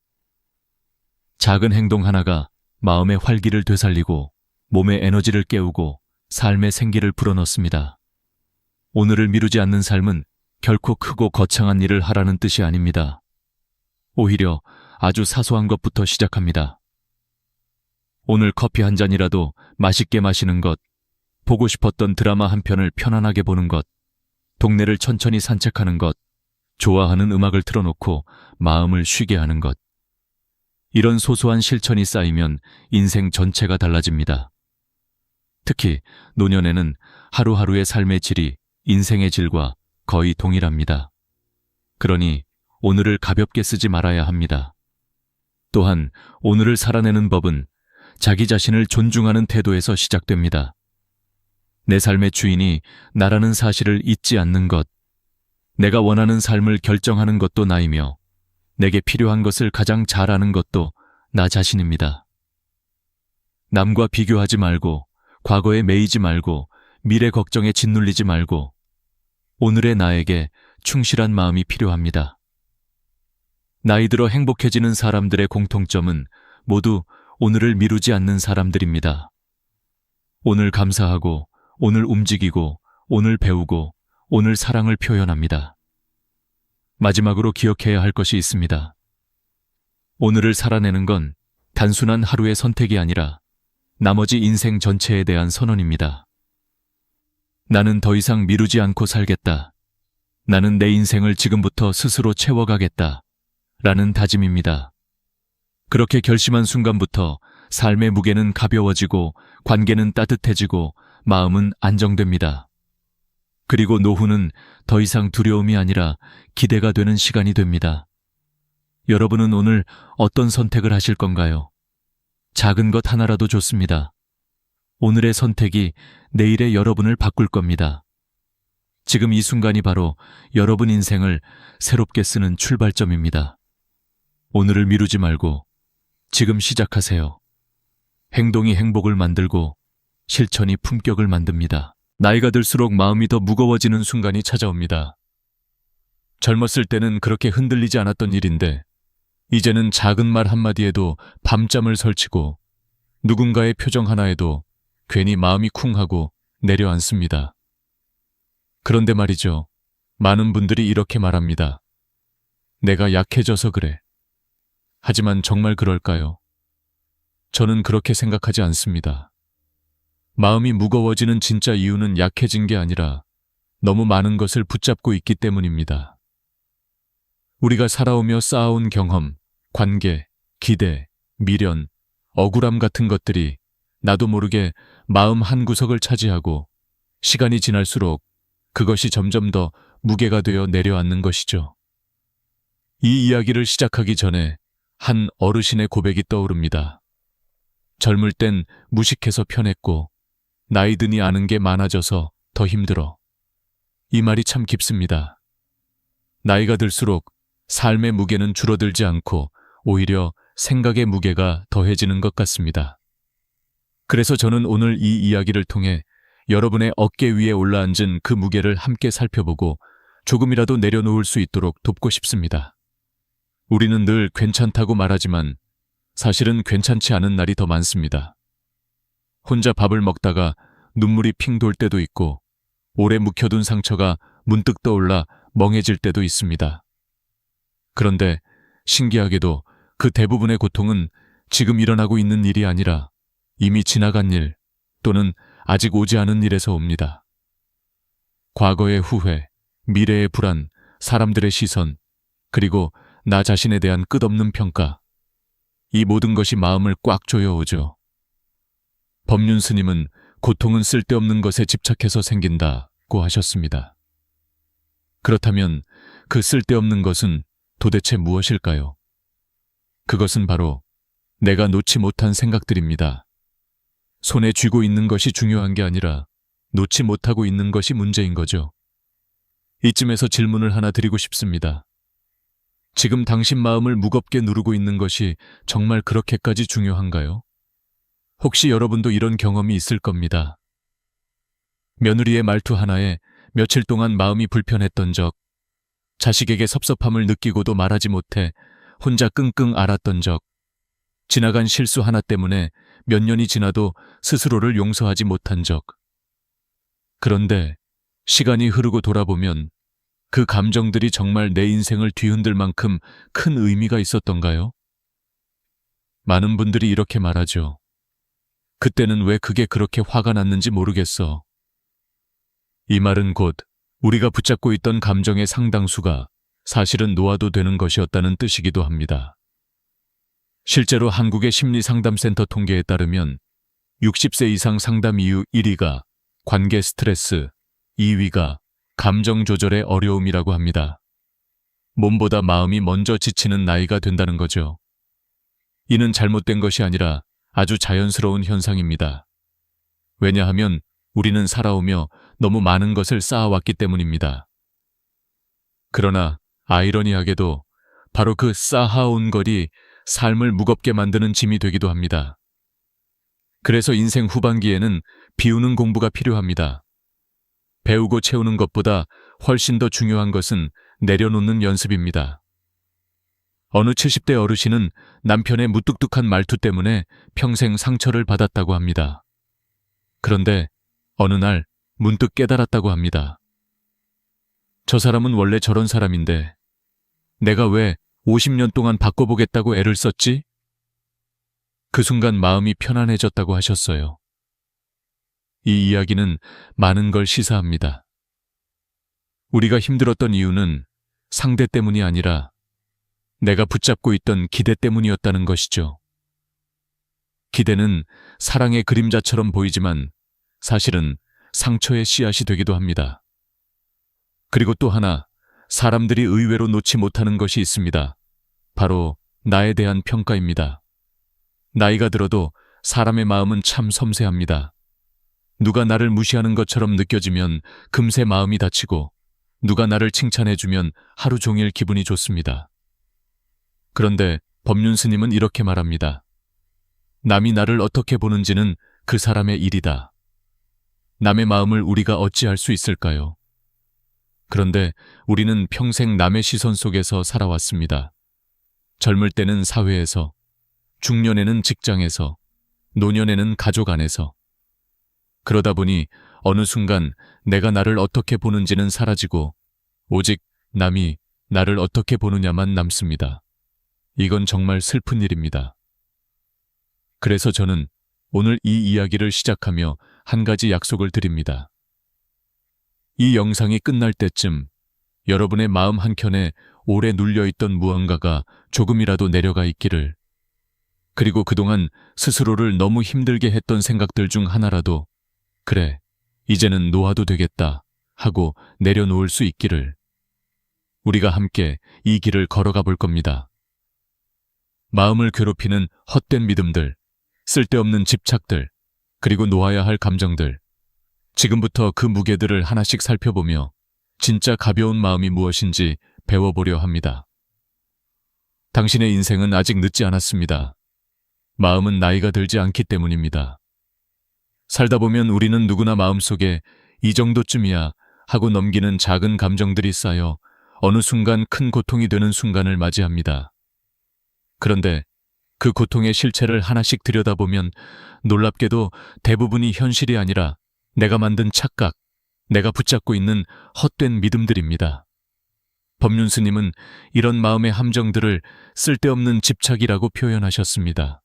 작은 행동 하나가 마음의 활기를 되살리고 몸의 에너지를 깨우고 삶의 생기를 불어넣습니다. 오늘을 미루지 않는 삶은 결코 크고 거창한 일을 하라는 뜻이 아닙니다. 오히려 아주 사소한 것부터 시작합니다. 오늘 커피 한 잔이라도 맛있게 마시는 것, 보고 싶었던 드라마 한 편을 편안하게 보는 것, 동네를 천천히 산책하는 것, 좋아하는 음악을 틀어놓고 마음을 쉬게 하는 것. 이런 소소한 실천이 쌓이면 인생 전체가 달라집니다. 특히 노년에는 하루하루의 삶의 질이 인생의 질과 거의 동일합니다. 그러니 오늘을 가볍게 쓰지 말아야 합니다. 또한 오늘을 살아내는 법은 자기 자신을 존중하는 태도에서 시작됩니다. 내 삶의 주인이 나라는 사실을 잊지 않는 것, 내가 원하는 삶을 결정하는 것도 나이며 내게 필요한 것을 가장 잘 아는 것도 나 자신입니다. 남과 비교하지 말고 과거에 매이지 말고 미래 걱정에 짓눌리지 말고 오늘의 나에게 충실한 마음이 필요합니다. 나이 들어 행복해지는 사람들의 공통점은 모두 오늘을 미루지 않는 사람들입니다. 오늘 감사하고 오늘 움직이고 오늘 배우고 오늘 사랑을 표현합니다. 마지막으로 기억해야 할 것이 있습니다. 오늘을 살아내는 건 단순한 하루의 선택이 아니라 나머지 인생 전체에 대한 선언입니다. 나는 더 이상 미루지 않고 살겠다. 나는 내 인생을 지금부터 스스로 채워가겠다. 라는 다짐입니다. 그렇게 결심한 순간부터 삶의 무게는 가벼워지고 관계는 따뜻해지고 마음은 안정됩니다. 그리고 노후는 더 이상 두려움이 아니라 기대가 되는 시간이 됩니다. 여러분은 오늘 어떤 선택을 하실 건가요? 작은 것 하나라도 좋습니다. 오늘의 선택이 내일의 여러분을 바꿀 겁니다. 지금 이 순간이 바로 여러분 인생을 새롭게 쓰는 출발점입니다. 오늘을 미루지 말고 지금 시작하세요. 행동이 행복을 만들고 실천이 품격을 만듭니다. 나이가 들수록 마음이 더 무거워지는 순간이 찾아옵니다. 젊었을 때는 그렇게 흔들리지 않았던 일인데 이제는 작은 말 한마디에도 밤잠을 설치고 누군가의 표정 하나에도 괜히 마음이 쿵하고 내려앉습니다. 그런데 말이죠. 많은 분들이 이렇게 말합니다. 내가 약해져서 그래. 하지만 정말 그럴까요? 저는 그렇게 생각하지 않습니다. 마음이 무거워지는 진짜 이유는 약해진 게 아니라 너무 많은 것을 붙잡고 있기 때문입니다. 우리가 살아오며 쌓아온 경험, 관계, 기대, 미련, 억울함 같은 것들이 나도 모르게 마음 한구석을 차지하고 시간이 지날수록 그것이 점점 더 무게가 되어 내려앉는 것이죠. 이 이야기를 시작하기 전에 한 어르신의 고백이 떠오릅니다. 젊을 땐 무식해서 편했고 나이 드니 아는 게 많아져서 더 힘들어. 이 말이 참 깊습니다. 나이가 들수록 삶의 무게는 줄어들지 않고 오히려 생각의 무게가 더해지는 것 같습니다. 그래서 저는 오늘 이 이야기를 통해 여러분의 어깨 위에 올라앉은 그 무게를 함께 살펴보고 조금이라도 내려놓을 수 있도록 돕고 싶습니다. 우리는 늘 괜찮다고 말하지만 사실은 괜찮지 않은 날이 더 많습니다. 혼자 밥을 먹다가 눈물이 핑 돌 때도 있고 오래 묵혀둔 상처가 문득 떠올라 멍해질 때도 있습니다. 그런데 신기하게도 그 대부분의 고통은 지금 일어나고 있는 일이 아니라 이미 지나간 일 또는 아직 오지 않은 일에서 옵니다. 과거의 후회, 미래의 불안, 사람들의 시선, 그리고 나 자신에 대한 끝없는 평가. 이 모든 것이 마음을 꽉 조여오죠. 법륜 스님은 고통은 쓸데없는 것에 집착해서 생긴다고 하셨습니다. 그렇다면 그 쓸데없는 것은 도대체 무엇일까요? 그것은 바로 내가 놓지 못한 생각들입니다. 손에 쥐고 있는 것이 중요한 게 아니라 놓지 못하고 있는 것이 문제인 거죠. 이쯤에서 질문을 하나 드리고 싶습니다. 지금 당신 마음을 무겁게 누르고 있는 것이 정말 그렇게까지 중요한가요? 혹시 여러분도 이런 경험이 있을 겁니다. 며느리의 말투 하나에 며칠 동안 마음이 불편했던 적, 자식에게 섭섭함을 느끼고도 말하지 못해 혼자 끙끙 앓았던 적, 지나간 실수 하나 때문에 몇 년이 지나도 스스로를 용서하지 못한 적. 그런데 시간이 흐르고 돌아보면 그 감정들이 정말 내 인생을 뒤흔들 만큼 큰 의미가 있었던가요? 많은 분들이 이렇게 말하죠. 그때는 왜 그게 그렇게 화가 났는지 모르겠어. 이 말은 곧 우리가 붙잡고 있던 감정의 상당수가 사실은 놓아도 되는 것이었다는 뜻이기도 합니다. 실제로 한국의 심리상담센터 통계에 따르면 60세 이상 상담 이유 1위가 관계 스트레스, 2위가 감정 조절의 어려움이라고 합니다. 몸보다 마음이 먼저 지치는 나이가 된다는 거죠. 이는 잘못된 것이 아니라 아주 자연스러운 현상입니다. 왜냐하면 우리는 살아오며 너무 많은 것을 쌓아왔기 때문입니다. 그러나 아이러니하게도 바로 그 쌓아온 것이 삶을 무겁게 만드는 짐이 되기도 합니다. 그래서 인생 후반기에는 비우는 공부가 필요합니다. 배우고 채우는 것보다 훨씬 더 중요한 것은 내려놓는 연습입니다. 어느 70대 어르신은 남편의 무뚝뚝한 말투 때문에 평생 상처를 받았다고 합니다. 그런데 어느 날 문득 깨달았다고 합니다. 저 사람은 원래 저런 사람인데 내가 왜 50년 동안 바꿔보겠다고 애를 썼지? 그 순간 마음이 편안해졌다고 하셨어요. 이 이야기는 많은 걸 시사합니다. 우리가 힘들었던 이유는 상대 때문이 아니라 내가 붙잡고 있던 기대 때문이었다는 것이죠. 기대는 사랑의 그림자처럼 보이지만 사실은 상처의 씨앗이 되기도 합니다. 그리고 또 하나, 사람들이 의외로 놓지 못하는 것이 있습니다. 바로 나에 대한 평가입니다. 나이가 들어도 사람의 마음은 참 섬세합니다. 누가 나를 무시하는 것처럼 느껴지면 금세 마음이 다치고 누가 나를 칭찬해주면 하루 종일 기분이 좋습니다. 그런데 법륜 스님은 이렇게 말합니다. 남이 나를 어떻게 보는지는 그 사람의 일이다. 남의 마음을 우리가 어찌 알 수 있을까요? 그런데 우리는 평생 남의 시선 속에서 살아왔습니다. 젊을 때는 사회에서, 중년에는 직장에서, 노년에는 가족 안에서. 그러다 보니 어느 순간 내가 나를 어떻게 보는지는 사라지고 오직 남이 나를 어떻게 보느냐만 남습니다. 이건 정말 슬픈 일입니다. 그래서 저는 오늘 이 이야기를 시작하며 한 가지 약속을 드립니다. 이 영상이 끝날 때쯤 여러분의 마음 한켠에 오래 눌려있던 무언가가 조금이라도 내려가 있기를, 그리고 그동안 스스로를 너무 힘들게 했던 생각들 중 하나라도 그래, 이제는 놓아도 되겠다 하고 내려놓을 수 있기를, 우리가 함께 이 길을 걸어가 볼 겁니다. 마음을 괴롭히는 헛된 믿음들, 쓸데없는 집착들, 그리고 놓아야 할 감정들, 지금부터 그 무게들을 하나씩 살펴보며 진짜 가벼운 마음이 무엇인지 배워보려 합니다. 당신의 인생은 아직 늦지 않았습니다. 마음은 나이가 들지 않기 때문입니다. 살다 보면 우리는 누구나 마음속에 이 정도쯤이야 하고 넘기는 작은 감정들이 쌓여 어느 순간 큰 고통이 되는 순간을 맞이합니다. 그런데 그 고통의 실체를 하나씩 들여다보면 놀랍게도 대부분이 현실이 아니라 내가 만든 착각, 내가 붙잡고 있는 헛된 믿음들입니다. 법륜스님은 이런 마음의 함정들을 쓸데없는 집착이라고 표현하셨습니다.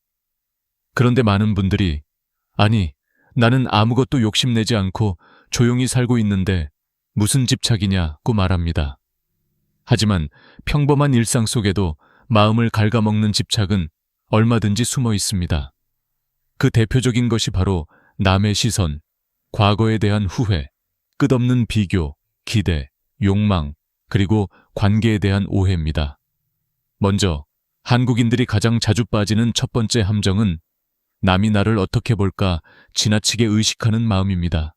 그런데 많은 분들이 아니, 나는 아무것도 욕심내지 않고 조용히 살고 있는데 무슨 집착이냐고 말합니다. 하지만 평범한 일상 속에도 마음을 갉아먹는 집착은 얼마든지 숨어 있습니다. 그 대표적인 것이 바로 남의 시선, 과거에 대한 후회, 끝없는 비교, 기대, 욕망, 그리고 관계에 대한 오해입니다. 먼저 한국인들이 가장 자주 빠지는 첫 번째 함정은 남이 나를 어떻게 볼까 지나치게 의식하는 마음입니다.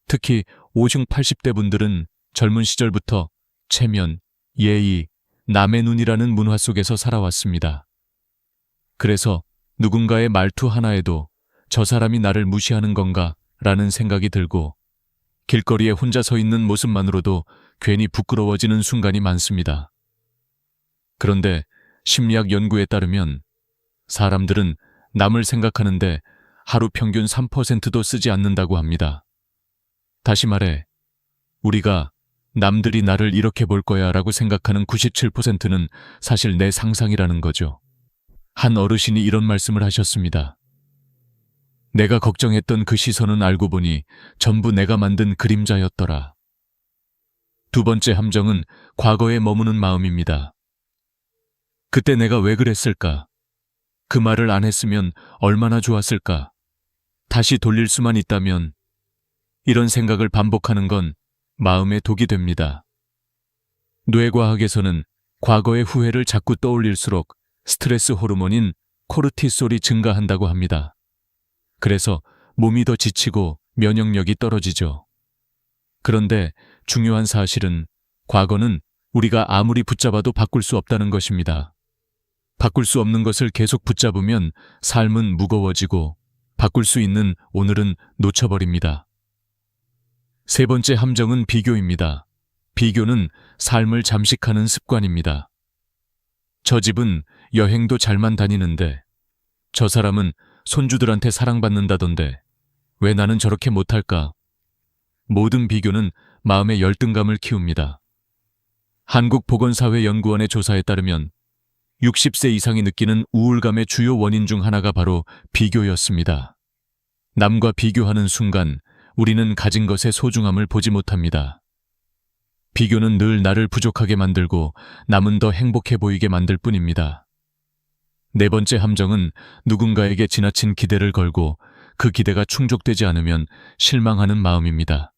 특히 50, 80대 분들은 젊은 시절부터 체면, 예의, 남의 눈이라는 문화 속에서 살아왔습니다. 그래서 누군가의 말투 하나에도 저 사람이 나를 무시하는 건가 라는 생각이 들고 길거리에 혼자 서 있는 모습만으로도 괜히 부끄러워지는 순간이 많습니다. 그런데 심리학 연구에 따르면 사람들은 남을 생각하는데 하루 평균 3%도 쓰지 않는다고 합니다. 다시 말해, 우리가 남들이 나를 이렇게 볼 거야 라고 생각하는 97%는 사실 내 상상이라는 거죠. 한 어르신이 이런 말씀을 하셨습니다. 내가 걱정했던 그 시선은 알고 보니 전부 내가 만든 그림자였더라. 두 번째 함정은 과거에 머무는 마음입니다. 그때 내가 왜 그랬을까? 그 말을 안 했으면 얼마나 좋았을까? 다시 돌릴 수만 있다면, 이런 생각을 반복하는 건 마음의 독이 됩니다. 뇌과학에서는 과거의 후회를 자꾸 떠올릴수록 스트레스 호르몬인 코르티솔이 증가한다고 합니다. 그래서 몸이 더 지치고 면역력이 떨어지죠. 그런데 중요한 사실은 과거는 우리가 아무리 붙잡아도 바꿀 수 없다는 것입니다. 바꿀 수 없는 것을 계속 붙잡으면 삶은 무거워지고 바꿀 수 있는 오늘은 놓쳐버립니다. 세 번째 함정은 비교입니다. 비교는 삶을 잠식하는 습관입니다. 저 집은 여행도 잘만 다니는데 저 사람은 손주들한테 사랑받는다던데 왜 나는 저렇게 못할까? 모든 비교는 마음의 열등감을 키웁니다. 한국보건사회연구원의 조사에 따르면 60세 이상이 느끼는 우울감의 주요 원인 중 하나가 바로 비교였습니다. 남과 비교하는 순간 우리는 가진 것의 소중함을 보지 못합니다. 비교는 늘 나를 부족하게 만들고 남은 더 행복해 보이게 만들 뿐입니다. 네 번째 함정은 누군가에게 지나친 기대를 걸고 그 기대가 충족되지 않으면 실망하는 마음입니다.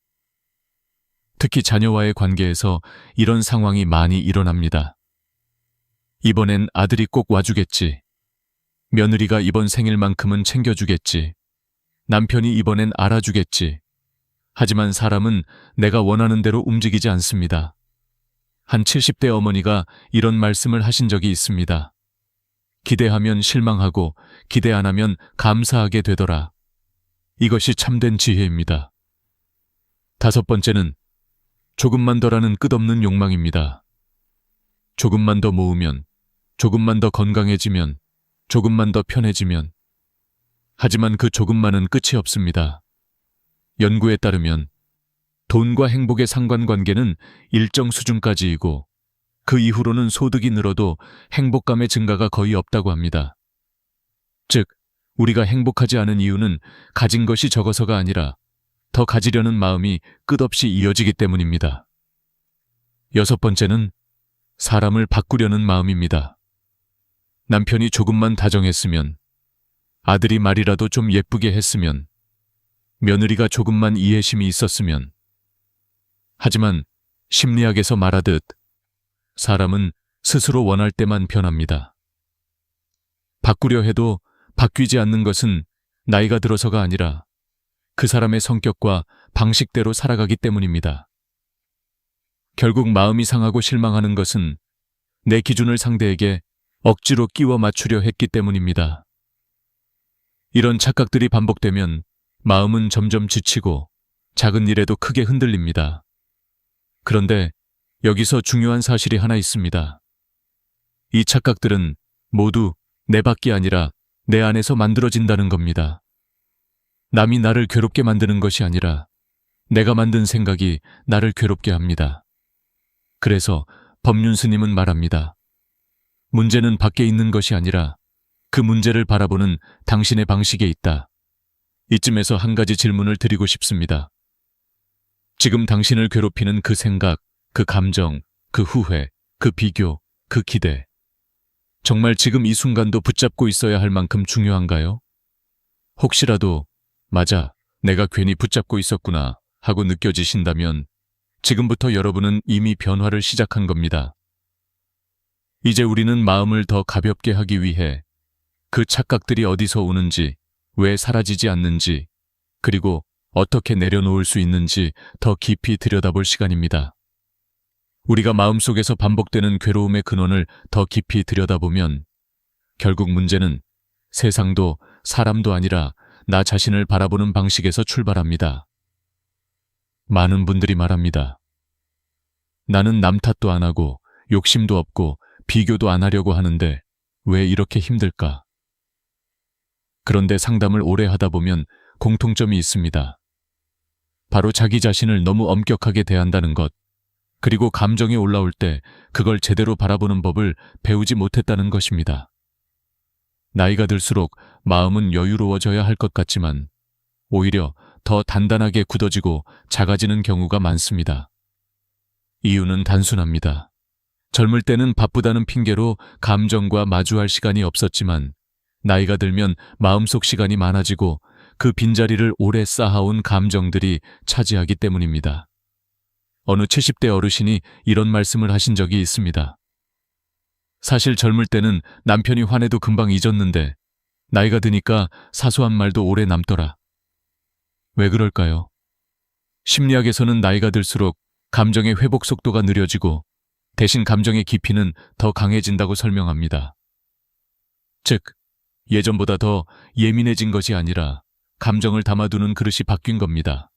특히 자녀와의 관계에서 이런 상황이 많이 일어납니다. 이번엔 아들이 꼭 와주겠지. 며느리가 이번 생일만큼은 챙겨주겠지. 남편이 이번엔 알아주겠지. 하지만 사람은 내가 원하는 대로 움직이지 않습니다. 한 70대 어머니가 이런 말씀을 하신 적이 있습니다. 기대하면 실망하고 기대 안 하면 감사하게 되더라. 이것이 참된 지혜입니다. 5번째는 조금만 더라는 끝없는 욕망입니다. 조금만 더 모으면, 조금만 더 건강해지면, 조금만 더 편해지면. 하지만 그 조금만은 끝이 없습니다. 연구에 따르면 돈과 행복의 상관관계는 일정 수준까지이고 그 이후로는 소득이 늘어도 행복감의 증가가 거의 없다고 합니다. 즉, 우리가 행복하지 않은 이유는 가진 것이 적어서가 아니라 더 가지려는 마음이 끝없이 이어지기 때문입니다. 6번째는 사람을 바꾸려는 마음입니다. 남편이 조금만 다정했으면, 아들이 말이라도 좀 예쁘게 했으면, 며느리가 조금만 이해심이 있었으면. 하지만 심리학에서 말하듯 사람은 스스로 원할 때만 변합니다. 바꾸려 해도 바뀌지 않는 것은 나이가 들어서가 아니라 그 사람의 성격과 방식대로 살아가기 때문입니다. 결국 마음이 상하고 실망하는 것은 내 기준을 상대에게 억지로 끼워 맞추려 했기 때문입니다. 이런 착각들이 반복되면 마음은 점점 지치고 작은 일에도 크게 흔들립니다. 그런데 여기서 중요한 사실이 하나 있습니다. 이 착각들은 모두 내 밖이 아니라 내 안에서 만들어진다는 겁니다. 남이 나를 괴롭게 만드는 것이 아니라 내가 만든 생각이 나를 괴롭게 합니다. 그래서 법륜 스님은 말합니다. 문제는 밖에 있는 것이 아니라 그 문제를 바라보는 당신의 방식에 있다. 이쯤에서 한 가지 질문을 드리고 싶습니다. 지금 당신을 괴롭히는 그 생각, 그 감정, 그 후회, 그 비교, 그 기대. 정말 지금 이 순간도 붙잡고 있어야 할 만큼 중요한가요? 혹시라도 맞아, 내가 괜히 붙잡고 있었구나 하고 느껴지신다면 지금부터 여러분은 이미 변화를 시작한 겁니다. 이제 우리는 마음을 더 가볍게 하기 위해 그 착각들이 어디서 오는지, 왜 사라지지 않는지, 그리고 어떻게 내려놓을 수 있는지 더 깊이 들여다볼 시간입니다. 우리가 마음속에서 반복되는 괴로움의 근원을 더 깊이 들여다보면 결국 문제는 세상도 사람도 아니라 나 자신을 바라보는 방식에서 출발합니다. 많은 분들이 말합니다. 나는 남 탓도 안 하고 욕심도 없고 비교도 안 하려고 하는데 왜 이렇게 힘들까? 그런데 상담을 오래 하다 보면 공통점이 있습니다. 바로 자기 자신을 너무 엄격하게 대한다는 것, 그리고 감정이 올라올 때 그걸 제대로 바라보는 법을 배우지 못했다는 것입니다. 나이가 들수록 마음은 여유로워져야 할 것 같지만 오히려 더 단단하게 굳어지고 작아지는 경우가 많습니다. 이유는 단순합니다. 젊을 때는 바쁘다는 핑계로 감정과 마주할 시간이 없었지만 나이가 들면 마음속 시간이 많아지고 그 빈자리를 오래 쌓아온 감정들이 차지하기 때문입니다. 어느 70대 어르신이 이런 말씀을 하신 적이 있습니다. 사실 젊을 때는 남편이 화내도 금방 잊었는데 나이가 드니까 사소한 말도 오래 남더라. 왜 그럴까요? 심리학에서는 나이가 들수록 감정의 회복 속도가 느려지고 대신 감정의 깊이는 더 강해진다고 설명합니다. 즉, 예전보다 더 예민해진 것이 아니라 감정을 담아두는 그릇이 바뀐 겁니다.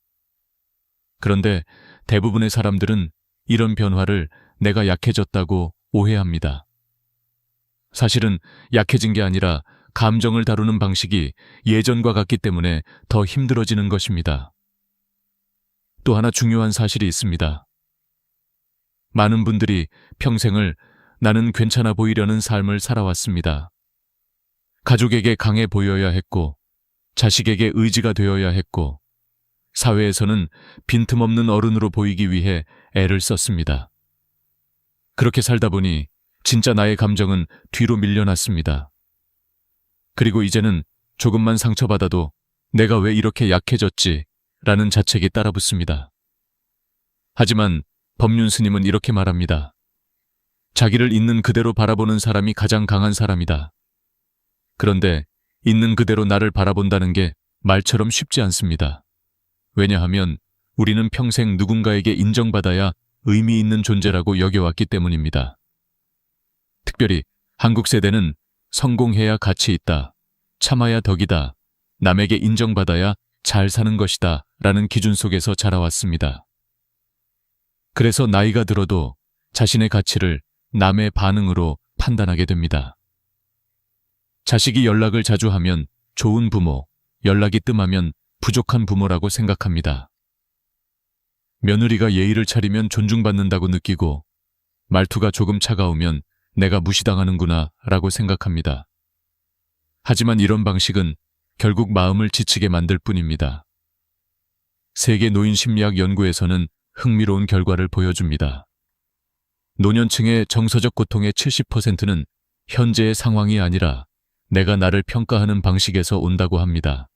그런데 대부분의 사람들은 이런 변화를 내가 약해졌다고 오해합니다. 사실은 약해진 게 아니라 감정을 다루는 방식이 예전과 같기 때문에 더 힘들어지는 것입니다. 또 하나 중요한 사실이 있습니다. 많은 분들이 평생을 나는 괜찮아 보이려는 삶을 살아왔습니다. 가족에게 강해 보여야 했고, 자식에게 의지가 되어야 했고, 사회에서는 빈틈없는 어른으로 보이기 위해 애를 썼습니다. 그렇게 살다 보니 진짜 나의 감정은 뒤로 밀려났습니다. 그리고 이제는 조금만 상처받아도 내가 왜 이렇게 약해졌지? 라는 자책이 따라붙습니다. 하지만 법륜 스님은 이렇게 말합니다. 자기를 있는 그대로 바라보는 사람이 가장 강한 사람이다. 그런데 있는 그대로 나를 바라본다는 게 말처럼 쉽지 않습니다. 왜냐하면 우리는 평생 누군가에게 인정받아야 의미 있는 존재라고 여겨왔기 때문입니다. 특별히 한국 세대는 성공해야 가치 있다, 참아야 덕이다, 남에게 인정받아야 잘 사는 것이다 라는 기준 속에서 자라왔습니다. 그래서 나이가 들어도 자신의 가치를 남의 반응으로 판단하게 됩니다. 자식이 연락을 자주 하면 좋은 부모, 연락이 뜸하면 부족한 부모라고 생각합니다. 며느리가 예의를 차리면 존중받는다고 느끼고 말투가 조금 차가우면 내가 무시당하는구나 라고 생각합니다. 하지만 이런 방식은 결국 마음을 지치게 만들 뿐입니다. 세계 노인 심리학 연구에서는 흥미로운 결과를 보여줍니다. 노년층의 정서적 고통의 70%는 현재의 상황이 아니라 내가 나를 평가하는 방식에서 온다고 합니다.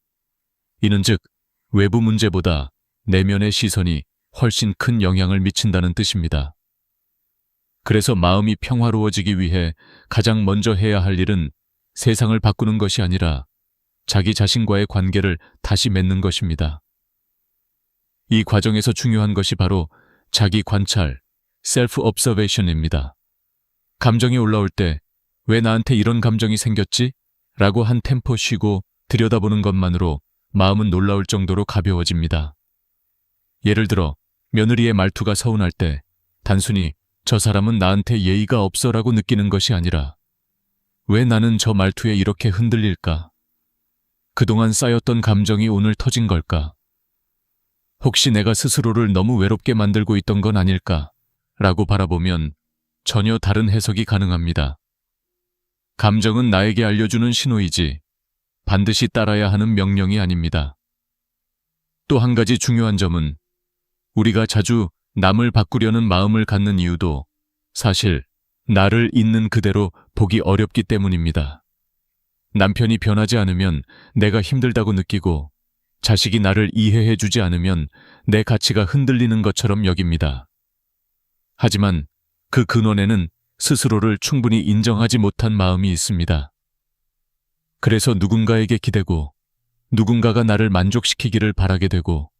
이는 즉 외부 문제보다 내면의 시선이 훨씬 큰 영향을 미친다는 뜻입니다. 그래서 마음이 평화로워지기 위해 가장 먼저 해야 할 일은 세상을 바꾸는 것이 아니라 자기 자신과의 관계를 다시 맺는 것입니다. 이 과정에서 중요한 것이 바로 자기 관찰, 셀프 observation입니다. 감정이 올라올 때 왜 나한테 이런 감정이 생겼지? 라고 한 템포 쉬고 들여다보는 것만으로 마음은 놀라울 정도로 가벼워집니다. 예를 들어 며느리의 말투가 서운할 때 단순히 저 사람은 나한테 예의가 없어라고 느끼는 것이 아니라 왜 나는 저 말투에 이렇게 흔들릴까? 그동안 쌓였던 감정이 오늘 터진 걸까? 혹시 내가 스스로를 너무 외롭게 만들고 있던 건 아닐까? 라고 바라보면 전혀 다른 해석이 가능합니다. 감정은 나에게 알려주는 신호이지 반드시 따라야 하는 명령이 아닙니다. 또 한 가지 중요한 점은 우리가 자주 남을 바꾸려는 마음을 갖는 이유도 사실 나를 있는 그대로 보기 어렵기 때문입니다. 남편이 변하지 않으면 내가 힘들다고 느끼고 자식이 나를 이해해주지 않으면 내 가치가 흔들리는 것처럼 여깁니다. 하지만 그 근원에는 스스로를 충분히 인정하지 못한 마음이 있습니다. 그래서 누군가에게 기대고 누군가가 나를 만족시키기를 바라게 되고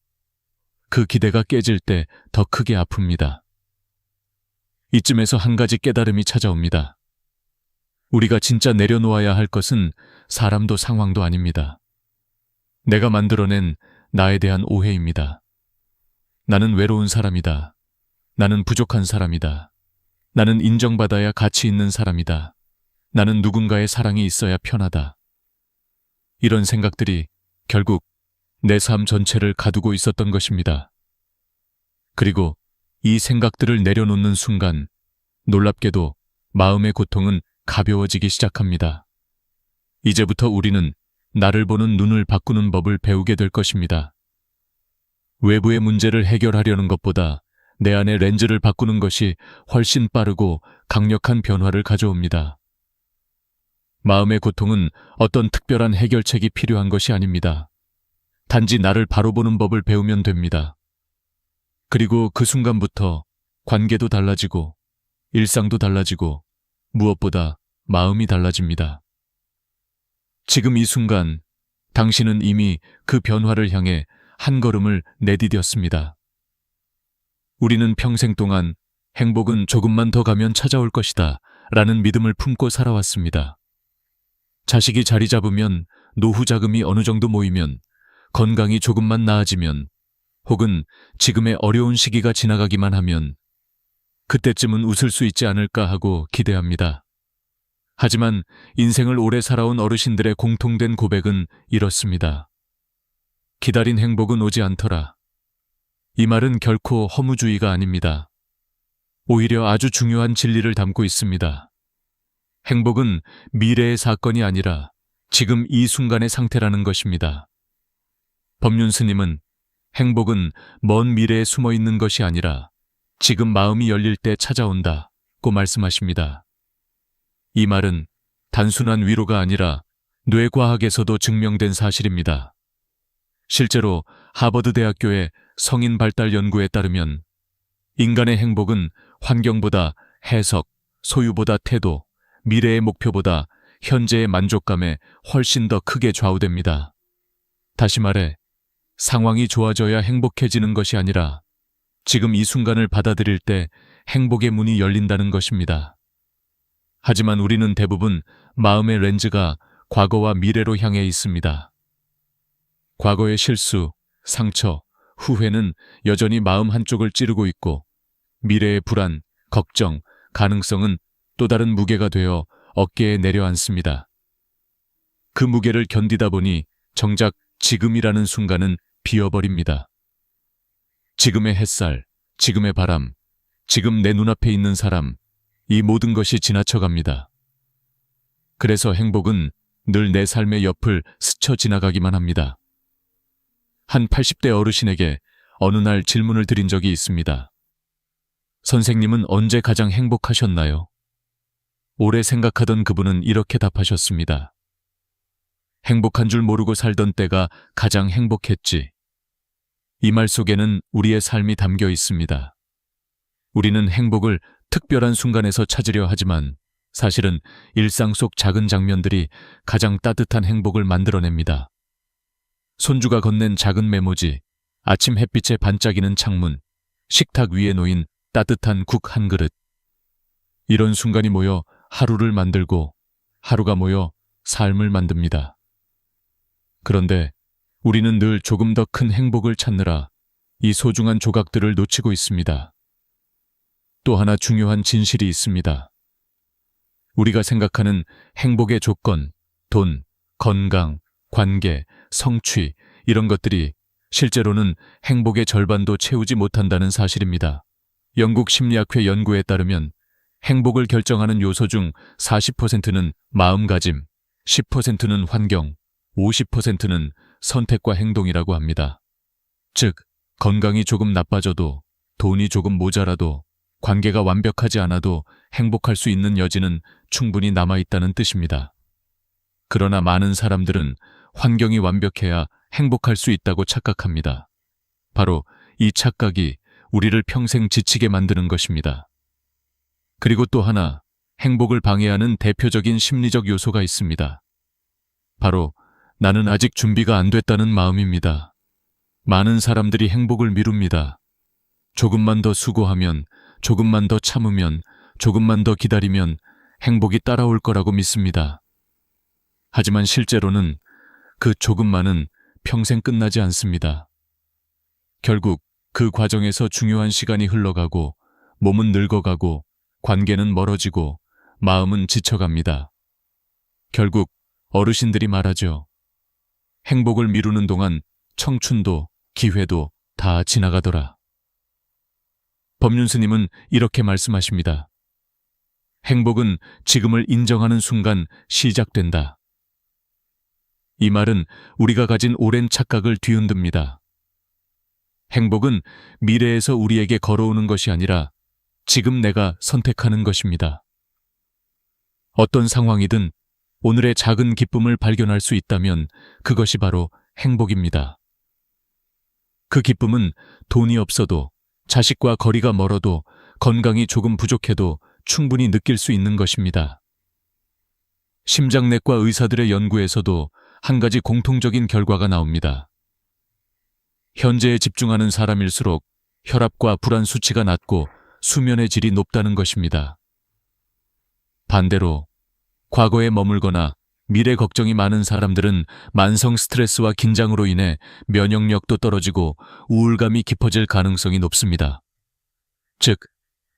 그 기대가 깨질 때 더 크게 아픕니다. 이쯤에서 한 가지 깨달음이 찾아옵니다. 우리가 진짜 내려놓아야 할 것은 사람도 상황도 아닙니다. 내가 만들어낸 나에 대한 오해입니다. 나는 외로운 사람이다. 나는 부족한 사람이다. 나는 인정받아야 가치 있는 사람이다. 나는 누군가의 사랑이 있어야 편하다. 이런 생각들이 결국 내 삶 전체를 가두고 있었던 것입니다. 그리고 이 생각들을 내려놓는 순간 놀랍게도 마음의 고통은 가벼워지기 시작합니다. 이제부터 우리는 나를 보는 눈을 바꾸는 법을 배우게 될 것입니다. 외부의 문제를 해결하려는 것보다 내 안의 렌즈를 바꾸는 것이 훨씬 빠르고 강력한 변화를 가져옵니다. 마음의 고통은 어떤 특별한 해결책이 필요한 것이 아닙니다. 단지 나를 바로 보는 법을 배우면 됩니다. 그리고 그 순간부터 관계도 달라지고 일상도 달라지고 무엇보다 마음이 달라집니다. 지금 이 순간 당신은 이미 그 변화를 향해 한 걸음을 내디뎠습니다. 우리는 평생 동안 행복은 조금만 더 가면 찾아올 것이다 라는 믿음을 품고 살아왔습니다. 자식이 자리 잡으면, 노후 자금이 어느 정도 모이면, 건강이 조금만 나아지면, 혹은 지금의 어려운 시기가 지나가기만 하면 그때쯤은 웃을 수 있지 않을까 하고 기대합니다. 하지만 인생을 오래 살아온 어르신들의 공통된 고백은 이렇습니다. 기다린 행복은 오지 않더라. 이 말은 결코 허무주의가 아닙니다. 오히려 아주 중요한 진리를 담고 있습니다. 행복은 미래의 사건이 아니라 지금 이 순간의 상태라는 것입니다. 법륜 스님은 행복은 먼 미래에 숨어 있는 것이 아니라 지금 마음이 열릴 때 찾아온다고 말씀하십니다. 이 말은 단순한 위로가 아니라 뇌과학에서도 증명된 사실입니다. 실제로 하버드 대학교의 성인 발달 연구에 따르면 인간의 행복은 환경보다 해석, 소유보다 태도, 미래의 목표보다 현재의 만족감에 훨씬 더 크게 좌우됩니다. 다시 말해, 상황이 좋아져야 행복해지는 것이 아니라 지금 이 순간을 받아들일 때 행복의 문이 열린다는 것입니다. 하지만 우리는 대부분 마음의 렌즈가 과거와 미래로 향해 있습니다. 과거의 실수, 상처, 후회는 여전히 마음 한쪽을 찌르고 있고 미래의 불안, 걱정, 가능성은 또 다른 무게가 되어 어깨에 내려앉습니다. 그 무게를 견디다 보니 정작 지금이라는 순간은 비어버립니다. 지금의 햇살, 지금의 바람, 지금 내 눈앞에 있는 사람, 이 모든 것이 지나쳐갑니다. 그래서 행복은 늘 내 삶의 옆을 스쳐 지나가기만 합니다. 한 80대 어르신에게 어느 날 질문을 드린 적이 있습니다. 선생님은 언제 가장 행복하셨나요? 오래 생각하던 그분은 이렇게 답하셨습니다. 행복한 줄 모르고 살던 때가 가장 행복했지. 이 말 속에는 우리의 삶이 담겨 있습니다. 우리는 행복을 특별한 순간에서 찾으려 하지만 사실은 일상 속 작은 장면들이 가장 따뜻한 행복을 만들어냅니다. 손주가 건넨 작은 메모지, 아침 햇빛에 반짝이는 창문, 식탁 위에 놓인 따뜻한 국 한 그릇. 이런 순간이 모여 하루를 만들고 하루가 모여 삶을 만듭니다. 그런데 우리는 늘 조금 더 큰 행복을 찾느라 이 소중한 조각들을 놓치고 있습니다. 또 하나 중요한 진실이 있습니다. 우리가 생각하는 행복의 조건, 돈, 건강, 관계, 성취, 이런 것들이 실제로는 행복의 절반도 채우지 못한다는 사실입니다. 영국 심리학회 연구에 따르면 행복을 결정하는 요소 중 40%는 마음가짐, 10%는 환경, 50%는 선택과 행동이라고 합니다. 즉, 건강이 조금 나빠져도, 돈이 조금 모자라도, 관계가 완벽하지 않아도 행복할 수 있는 여지는 충분히 남아있다는 뜻입니다. 그러나 많은 사람들은 환경이 완벽해야 행복할 수 있다고 착각합니다. 바로 이 착각이 우리를 평생 지치게 만드는 것입니다. 그리고 또 하나, 행복을 방해하는 대표적인 심리적 요소가 있습니다. 바로 나는 아직 준비가 안 됐다는 마음입니다. 많은 사람들이 행복을 미룹니다. 조금만 더 수고하면, 조금만 더 참으면, 조금만 더 기다리면 행복이 따라올 거라고 믿습니다. 하지만 실제로는 그 조금만은 평생 끝나지 않습니다. 결국 그 과정에서 중요한 시간이 흘러가고, 몸은 늙어가고, 관계는 멀어지고, 마음은 지쳐갑니다. 결국 어르신들이 말하죠. 행복을 미루는 동안 청춘도 기회도 다 지나가더라. 법륜스님은 이렇게 말씀하십니다. 행복은 지금을 인정하는 순간 시작된다. 이 말은 우리가 가진 오랜 착각을 뒤흔듭니다. 행복은 미래에서 우리에게 걸어오는 것이 아니라 지금 내가 선택하는 것입니다. 어떤 상황이든 오늘의 작은 기쁨을 발견할 수 있다면 그것이 바로 행복입니다. 그 기쁨은 돈이 없어도, 자식과 거리가 멀어도, 건강이 조금 부족해도 충분히 느낄 수 있는 것입니다. 심장내과 의사들의 연구에서도 한 가지 공통적인 결과가 나옵니다. 현재에 집중하는 사람일수록 혈압과 불안 수치가 낮고 수면의 질이 높다는 것입니다. 반대로 과거에 머물거나 미래 걱정이 많은 사람들은 만성 스트레스와 긴장으로 인해 면역력도 떨어지고 우울감이 깊어질 가능성이 높습니다. 즉,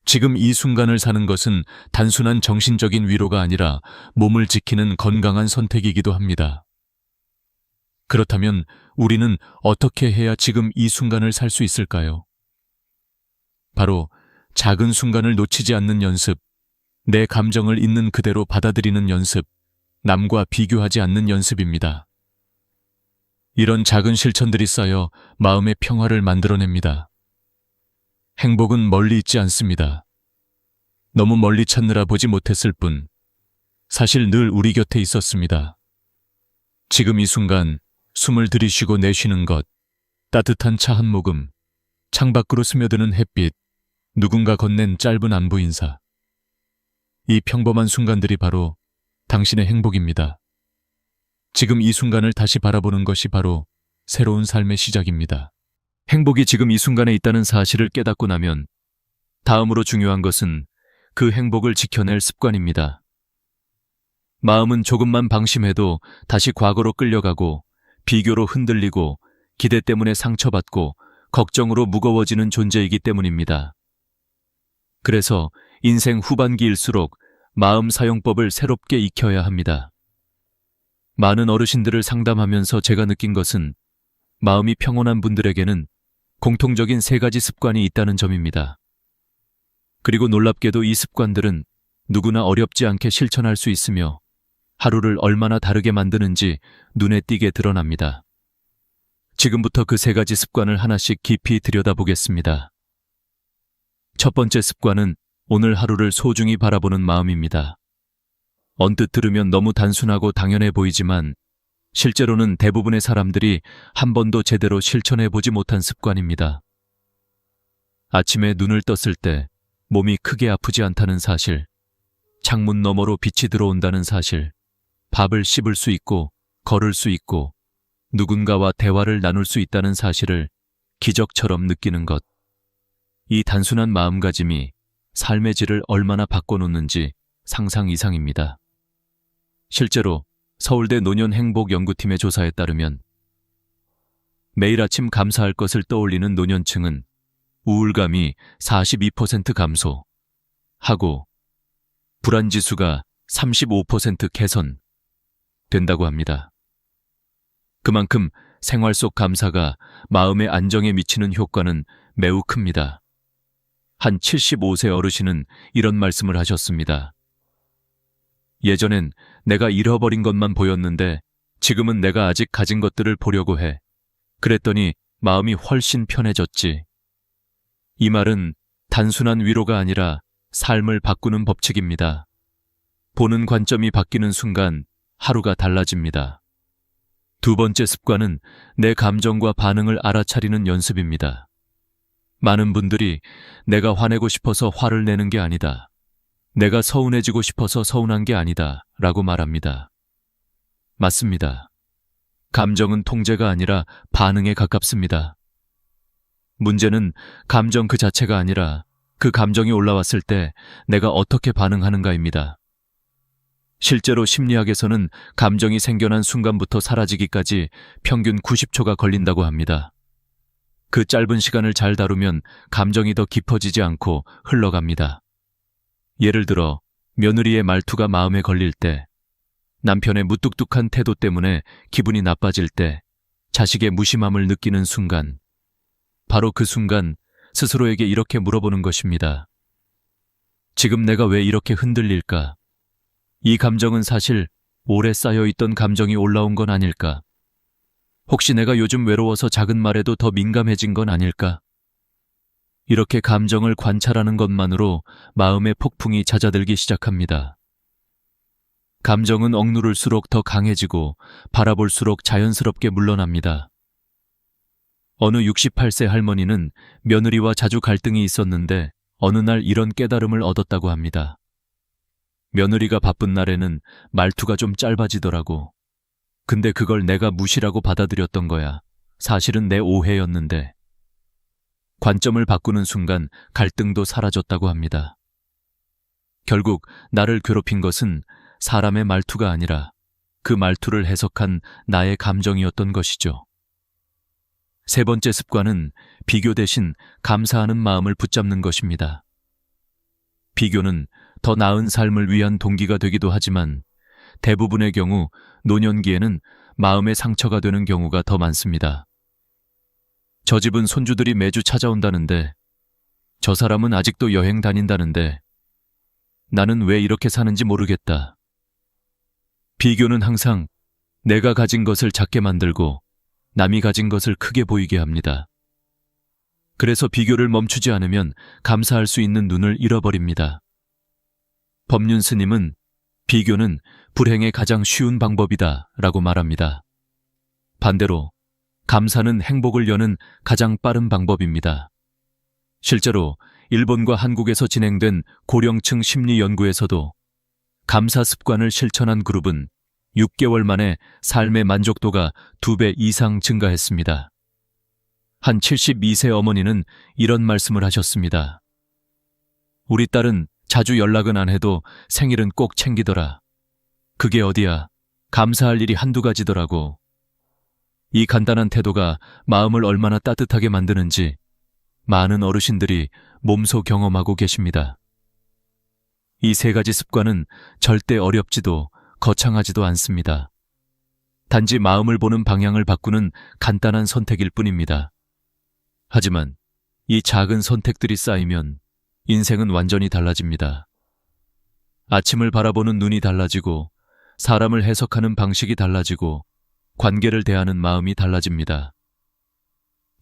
지금 이 순간을 사는 것은 단순한 정신적인 위로가 아니라 몸을 지키는 건강한 선택이기도 합니다. 그렇다면 우리는 어떻게 해야 지금 이 순간을 살 수 있을까요? 바로 작은 순간을 놓치지 않는 연습, 내 감정을 있는 그대로 받아들이는 연습, 남과 비교하지 않는 연습입니다. 이런 작은 실천들이 쌓여 마음의 평화를 만들어냅니다. 행복은 멀리 있지 않습니다. 너무 멀리 찾느라 보지 못했을 뿐, 사실 늘 우리 곁에 있었습니다. 지금 이 순간 숨을 들이쉬고 내쉬는 것, 따뜻한 차 한 모금, 창밖으로 스며드는 햇빛, 누군가 건넨 짧은 안부 인사. 이 평범한 순간들이 바로 당신의 행복입니다. 지금 이 순간을 다시 바라보는 것이 바로 새로운 삶의 시작입니다. 행복이 지금 이 순간에 있다는 사실을 깨닫고 나면 다음으로 중요한 것은 그 행복을 지켜낼 습관입니다. 마음은 조금만 방심해도 다시 과거로 끌려가고 비교로 흔들리고 기대 때문에 상처받고 걱정으로 무거워지는 존재이기 때문입니다. 그래서 인생 후반기일수록 마음 사용법을 새롭게 익혀야 합니다. 많은 어르신들을 상담하면서 제가 느낀 것은 마음이 평온한 분들에게는 공통적인 3가지 습관이 있다는 점입니다. 그리고 놀랍게도 이 습관들은 누구나 어렵지 않게 실천할 수 있으며 하루를 얼마나 다르게 만드는지 눈에 띄게 드러납니다. 지금부터 그 3가지 습관을 하나씩 깊이 들여다보겠습니다. 첫 번째 습관은 오늘 하루를 소중히 바라보는 마음입니다. 언뜻 들으면 너무 단순하고 당연해 보이지만 실제로는 대부분의 사람들이 한 번도 제대로 실천해보지 못한 습관입니다. 아침에 눈을 떴을 때 몸이 크게 아프지 않다는 사실, 창문 너머로 빛이 들어온다는 사실, 밥을 씹을 수 있고 걸을 수 있고 누군가와 대화를 나눌 수 있다는 사실을 기적처럼 느끼는 것. 이 단순한 마음가짐이 삶의 질을 얼마나 바꿔놓는지 상상 이상입니다. 실제로 서울대 노년행복연구팀의 조사에 따르면 매일 아침 감사할 것을 떠올리는 노년층은 우울감이 42% 감소하고 불안지수가 35% 개선된다고 합니다. 그만큼 생활 속 감사가 마음의 안정에 미치는 효과는 매우 큽니다. 한 75세 어르신은 이런 말씀을 하셨습니다. 예전엔 내가 잃어버린 것만 보였는데 지금은 내가 아직 가진 것들을 보려고 해. 그랬더니 마음이 훨씬 편해졌지. 이 말은 단순한 위로가 아니라 삶을 바꾸는 법칙입니다. 보는 관점이 바뀌는 순간 하루가 달라집니다. 두 번째 습관은 내 감정과 반응을 알아차리는 연습입니다. 많은 분들이 내가 화내고 싶어서 화를 내는 게 아니다. 내가 서운해지고 싶어서 서운한 게 아니다 라고 말합니다. 맞습니다. 감정은 통제가 아니라 반응에 가깝습니다. 문제는 감정 그 자체가 아니라 그 감정이 올라왔을 때 내가 어떻게 반응하는가입니다. 실제로 심리학에서는 감정이 생겨난 순간부터 사라지기까지 평균 90초가 걸린다고 합니다. 그 짧은 시간을 잘 다루면 감정이 더 깊어지지 않고 흘러갑니다. 예를 들어 며느리의 말투가 마음에 걸릴 때, 남편의 무뚝뚝한 태도 때문에 기분이 나빠질 때, 자식의 무심함을 느끼는 순간, 바로 그 순간 스스로에게 이렇게 물어보는 것입니다. 지금 내가 왜 이렇게 흔들릴까? 이 감정은 사실 오래 쌓여있던 감정이 올라온 건 아닐까? 혹시 내가 요즘 외로워서 작은 말에도 더 민감해진 건 아닐까? 이렇게 감정을 관찰하는 것만으로 마음의 폭풍이 잦아들기 시작합니다. 감정은 억누를수록 더 강해지고 바라볼수록 자연스럽게 물러납니다. 어느 68세 할머니는 며느리와 자주 갈등이 있었는데 어느 날 이런 깨달음을 얻었다고 합니다. 며느리가 바쁜 날에는 말투가 좀 짧아지더라고. 근데 그걸 내가 무시라고 받아들였던 거야. 사실은 내 오해였는데. 관점을 바꾸는 순간 갈등도 사라졌다고 합니다. 결국 나를 괴롭힌 것은 사람의 말투가 아니라 그 말투를 해석한 나의 감정이었던 것이죠. 세 번째 습관은 비교 대신 감사하는 마음을 붙잡는 것입니다. 비교는 더 나은 삶을 위한 동기가 되기도 하지만 대부분의 경우 노년기에는 마음의 상처가 되는 경우가 더 많습니다. 저 집은 손주들이 매주 찾아온다는데, 저 사람은 아직도 여행 다닌다는데, 나는 왜 이렇게 사는지 모르겠다. 비교는 항상 내가 가진 것을 작게 만들고 남이 가진 것을 크게 보이게 합니다. 그래서 비교를 멈추지 않으면 감사할 수 있는 눈을 잃어버립니다. 법륜 스님은 비교는 불행의 가장 쉬운 방법이다 라고 말합니다. 반대로 감사는 행복을 여는 가장 빠른 방법입니다. 실제로 일본과 한국에서 진행된 고령층 심리 연구에서도 감사 습관을 실천한 그룹은 6개월 만에 삶의 만족도가 2배 이상 증가했습니다. 한 72세 어머니는 이런 말씀을 하셨습니다. 우리 딸은 자주 연락은 안 해도 생일은 꼭 챙기더라. 그게 어디야. 감사할 일이 한두 가지더라고. 이 간단한 태도가 마음을 얼마나 따뜻하게 만드는지 많은 어르신들이 몸소 경험하고 계십니다. 이 세 가지 습관은 절대 어렵지도 거창하지도 않습니다. 단지 마음을 보는 방향을 바꾸는 간단한 선택일 뿐입니다. 하지만 이 작은 선택들이 쌓이면 인생은 완전히 달라집니다. 아침을 바라보는 눈이 달라지고 사람을 해석하는 방식이 달라지고 관계를 대하는 마음이 달라집니다.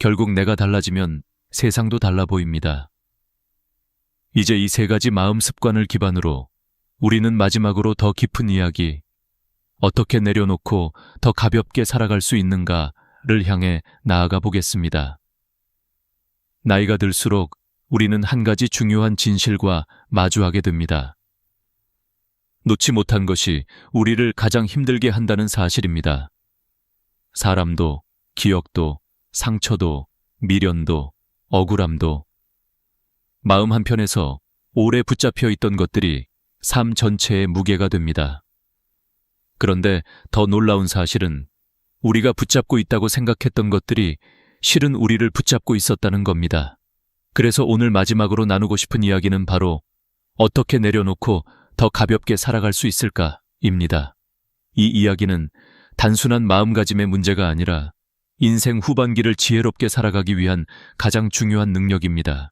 결국 내가 달라지면 세상도 달라 보입니다. 이제 이 세 가지 마음 습관을 기반으로 우리는 마지막으로 더 깊은 이야기, 어떻게 내려놓고 더 가볍게 살아갈 수 있는가를 향해 나아가 보겠습니다. 나이가 들수록 우리는 한 가지 중요한 진실과 마주하게 됩니다. 놓지 못한 것이 우리를 가장 힘들게 한다는 사실입니다. 사람도, 기억도, 상처도, 미련도, 억울함도, 마음 한편에서 오래 붙잡혀 있던 것들이 삶 전체의 무게가 됩니다. 그런데 더 놀라운 사실은 우리가 붙잡고 있다고 생각했던 것들이 실은 우리를 붙잡고 있었다는 겁니다. 그래서 오늘 마지막으로 나누고 싶은 이야기는 바로 어떻게 내려놓고 더 가볍게 살아갈 수 있을까입니다. 이 이야기는 단순한 마음가짐의 문제가 아니라 인생 후반기를 지혜롭게 살아가기 위한 가장 중요한 능력입니다.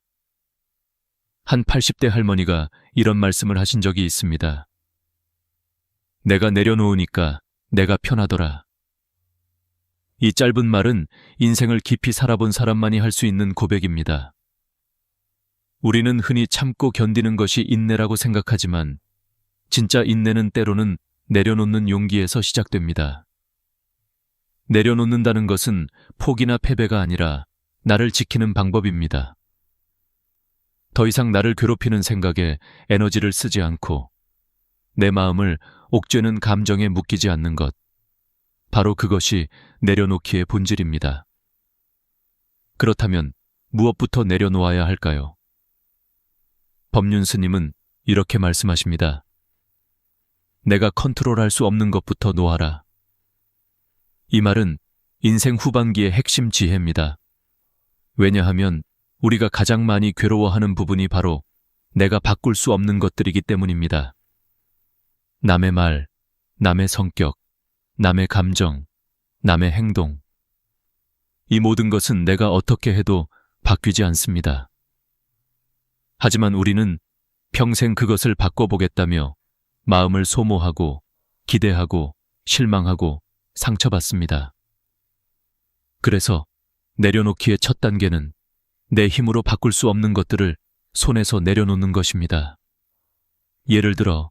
한 80대 할머니가 이런 말씀을 하신 적이 있습니다. 내가 내려놓으니까 내가 편하더라. 이 짧은 말은 인생을 깊이 살아본 사람만이 할 수 있는 고백입니다. 우리는 흔히 참고 견디는 것이 인내라고 생각하지만 진짜 인내는 때로는 내려놓는 용기에서 시작됩니다. 내려놓는다는 것은 포기나 패배가 아니라 나를 지키는 방법입니다. 더 이상 나를 괴롭히는 생각에 에너지를 쓰지 않고 내 마음을 옥죄는 감정에 묶이지 않는 것. 바로 그것이 내려놓기의 본질입니다. 그렇다면 무엇부터 내려놓아야 할까요? 법륜 스님은 이렇게 말씀하십니다. 내가 컨트롤할 수 없는 것부터 놓아라. 이 말은 인생 후반기의 핵심 지혜입니다. 왜냐하면 우리가 가장 많이 괴로워하는 부분이 바로 내가 바꿀 수 없는 것들이기 때문입니다. 남의 말, 남의 성격, 남의 감정, 남의 행동. 이 모든 것은 내가 어떻게 해도 바뀌지 않습니다. 하지만 우리는 평생 그것을 바꿔보겠다며 마음을 소모하고 기대하고 실망하고 상처받습니다. 그래서 내려놓기의 첫 단계는 내 힘으로 바꿀 수 없는 것들을 손에서 내려놓는 것입니다. 예를 들어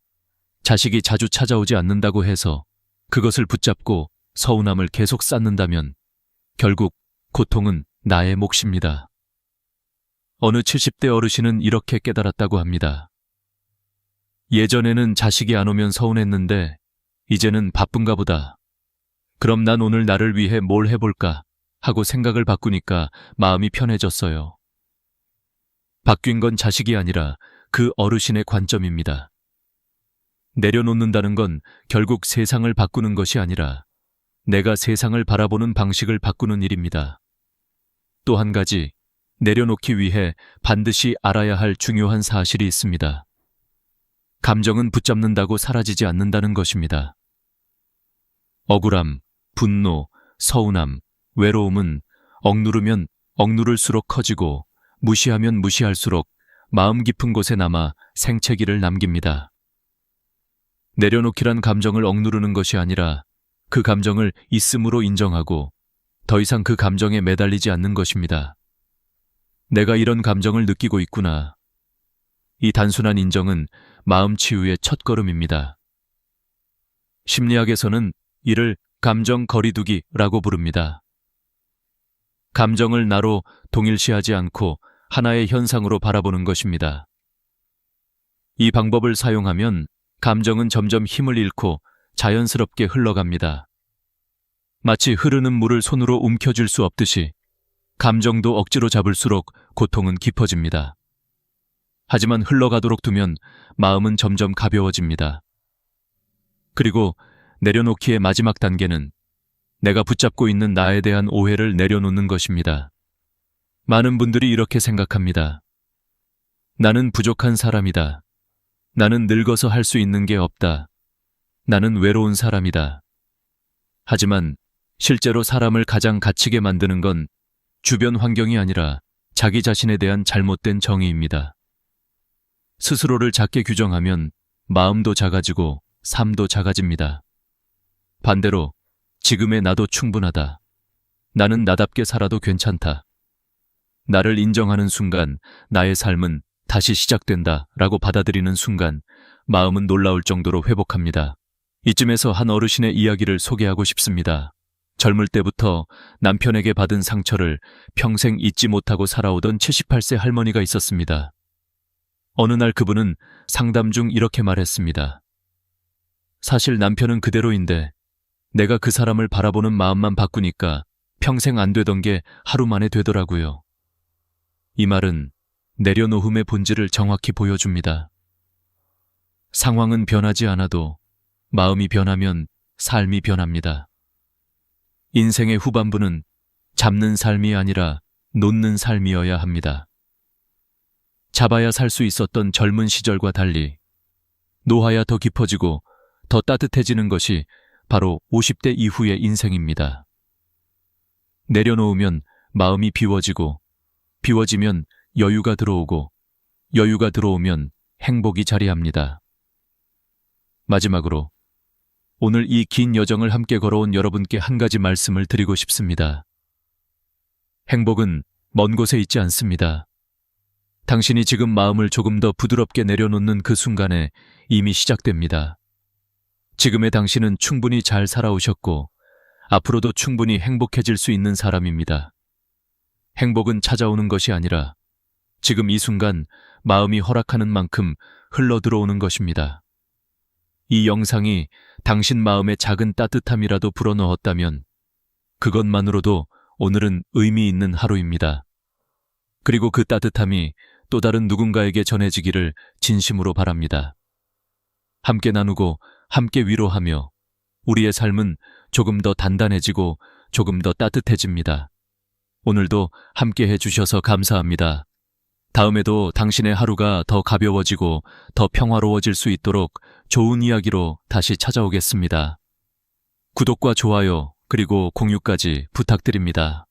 자식이 자주 찾아오지 않는다고 해서 그것을 붙잡고 서운함을 계속 쌓는다면 결국 고통은 나의 몫입니다. 어느 70대 어르신은 이렇게 깨달았다고 합니다. 예전에는 자식이 안 오면 서운했는데 이제는 바쁜가 보다. 그럼 난 오늘 나를 위해 뭘 해볼까 하고 생각을 바꾸니까 마음이 편해졌어요. 바뀐 건 자식이 아니라 그 어르신의 관점입니다. 내려놓는다는 건 결국 세상을 바꾸는 것이 아니라 내가 세상을 바라보는 방식을 바꾸는 일입니다. 또 한 가지, 내려놓기 위해 반드시 알아야 할 중요한 사실이 있습니다. 감정은 붙잡는다고 사라지지 않는다는 것입니다. 억울함, 분노, 서운함, 외로움은 억누르면 억누를수록 커지고 무시하면 무시할수록 마음 깊은 곳에 남아 생채기를 남깁니다. 내려놓기란 감정을 억누르는 것이 아니라 그 감정을 있음으로 인정하고 더 이상 그 감정에 매달리지 않는 것입니다. 내가 이런 감정을 느끼고 있구나. 이 단순한 인정은 마음 치유의 첫걸음입니다. 심리학에서는 이를 감정 거리두기라고 부릅니다. 감정을 나로 동일시하지 않고 하나의 현상으로 바라보는 것입니다. 이 방법을 사용하면 감정은 점점 힘을 잃고 자연스럽게 흘러갑니다. 마치 흐르는 물을 손으로 움켜쥘 수 없듯이 감정도 억지로 잡을수록 고통은 깊어집니다. 하지만 흘러가도록 두면 마음은 점점 가벼워집니다. 그리고 내려놓기의 마지막 단계는 내가 붙잡고 있는 나에 대한 오해를 내려놓는 것입니다. 많은 분들이 이렇게 생각합니다. 나는 부족한 사람이다. 나는 늙어서 할 수 있는 게 없다. 나는 외로운 사람이다. 하지만 실제로 사람을 가장 갇히게 만드는 건 주변 환경이 아니라 자기 자신에 대한 잘못된 정의입니다. 스스로를 작게 규정하면 마음도 작아지고 삶도 작아집니다. 반대로 지금의 나도 충분하다. 나는 나답게 살아도 괜찮다. 나를 인정하는 순간 나의 삶은 다시 시작된다 라고 받아들이는 순간 마음은 놀라울 정도로 회복합니다. 이쯤에서 한 어르신의 이야기를 소개하고 싶습니다. 젊을 때부터 남편에게 받은 상처를 평생 잊지 못하고 살아오던 78세 할머니가 있었습니다. 어느 날 그분은 상담 중 이렇게 말했습니다. 사실 남편은 그대로인데 내가 그 사람을 바라보는 마음만 바꾸니까 평생 안 되던 게 하루 만에 되더라고요. 이 말은 내려놓음의 본질을 정확히 보여줍니다. 상황은 변하지 않아도 마음이 변하면 삶이 변합니다. 인생의 후반부는 잡는 삶이 아니라 놓는 삶이어야 합니다. 잡아야 살 수 있었던 젊은 시절과 달리 놓아야 더 깊어지고 더 따뜻해지는 것이 바로 50대 이후의 인생입니다. 내려놓으면 마음이 비워지고 비워지면 여유가 들어오고 여유가 들어오면 행복이 자리합니다. 마지막으로 오늘 이 긴 여정을 함께 걸어온 여러분께 한 가지 말씀을 드리고 싶습니다. 행복은 먼 곳에 있지 않습니다. 당신이 지금 마음을 조금 더 부드럽게 내려놓는 그 순간에 이미 시작됩니다. 지금의 당신은 충분히 잘 살아오셨고 앞으로도 충분히 행복해질 수 있는 사람입니다. 행복은 찾아오는 것이 아니라 지금 이 순간 마음이 허락하는 만큼 흘러들어오는 것입니다. 이 영상이 당신 마음에 작은 따뜻함이라도 불어넣었다면 그것만으로도 오늘은 의미 있는 하루입니다. 그리고 그 따뜻함이 또 다른 누군가에게 전해지기를 진심으로 바랍니다. 함께 나누고 함께 위로하며 우리의 삶은 조금 더 단단해지고 조금 더 따뜻해집니다. 오늘도 함께 해주셔서 감사합니다. 다음에도 당신의 하루가 더 가벼워지고 더 평화로워질 수 있도록 좋은 이야기로 다시 찾아오겠습니다. 구독과 좋아요 그리고 공유까지 부탁드립니다.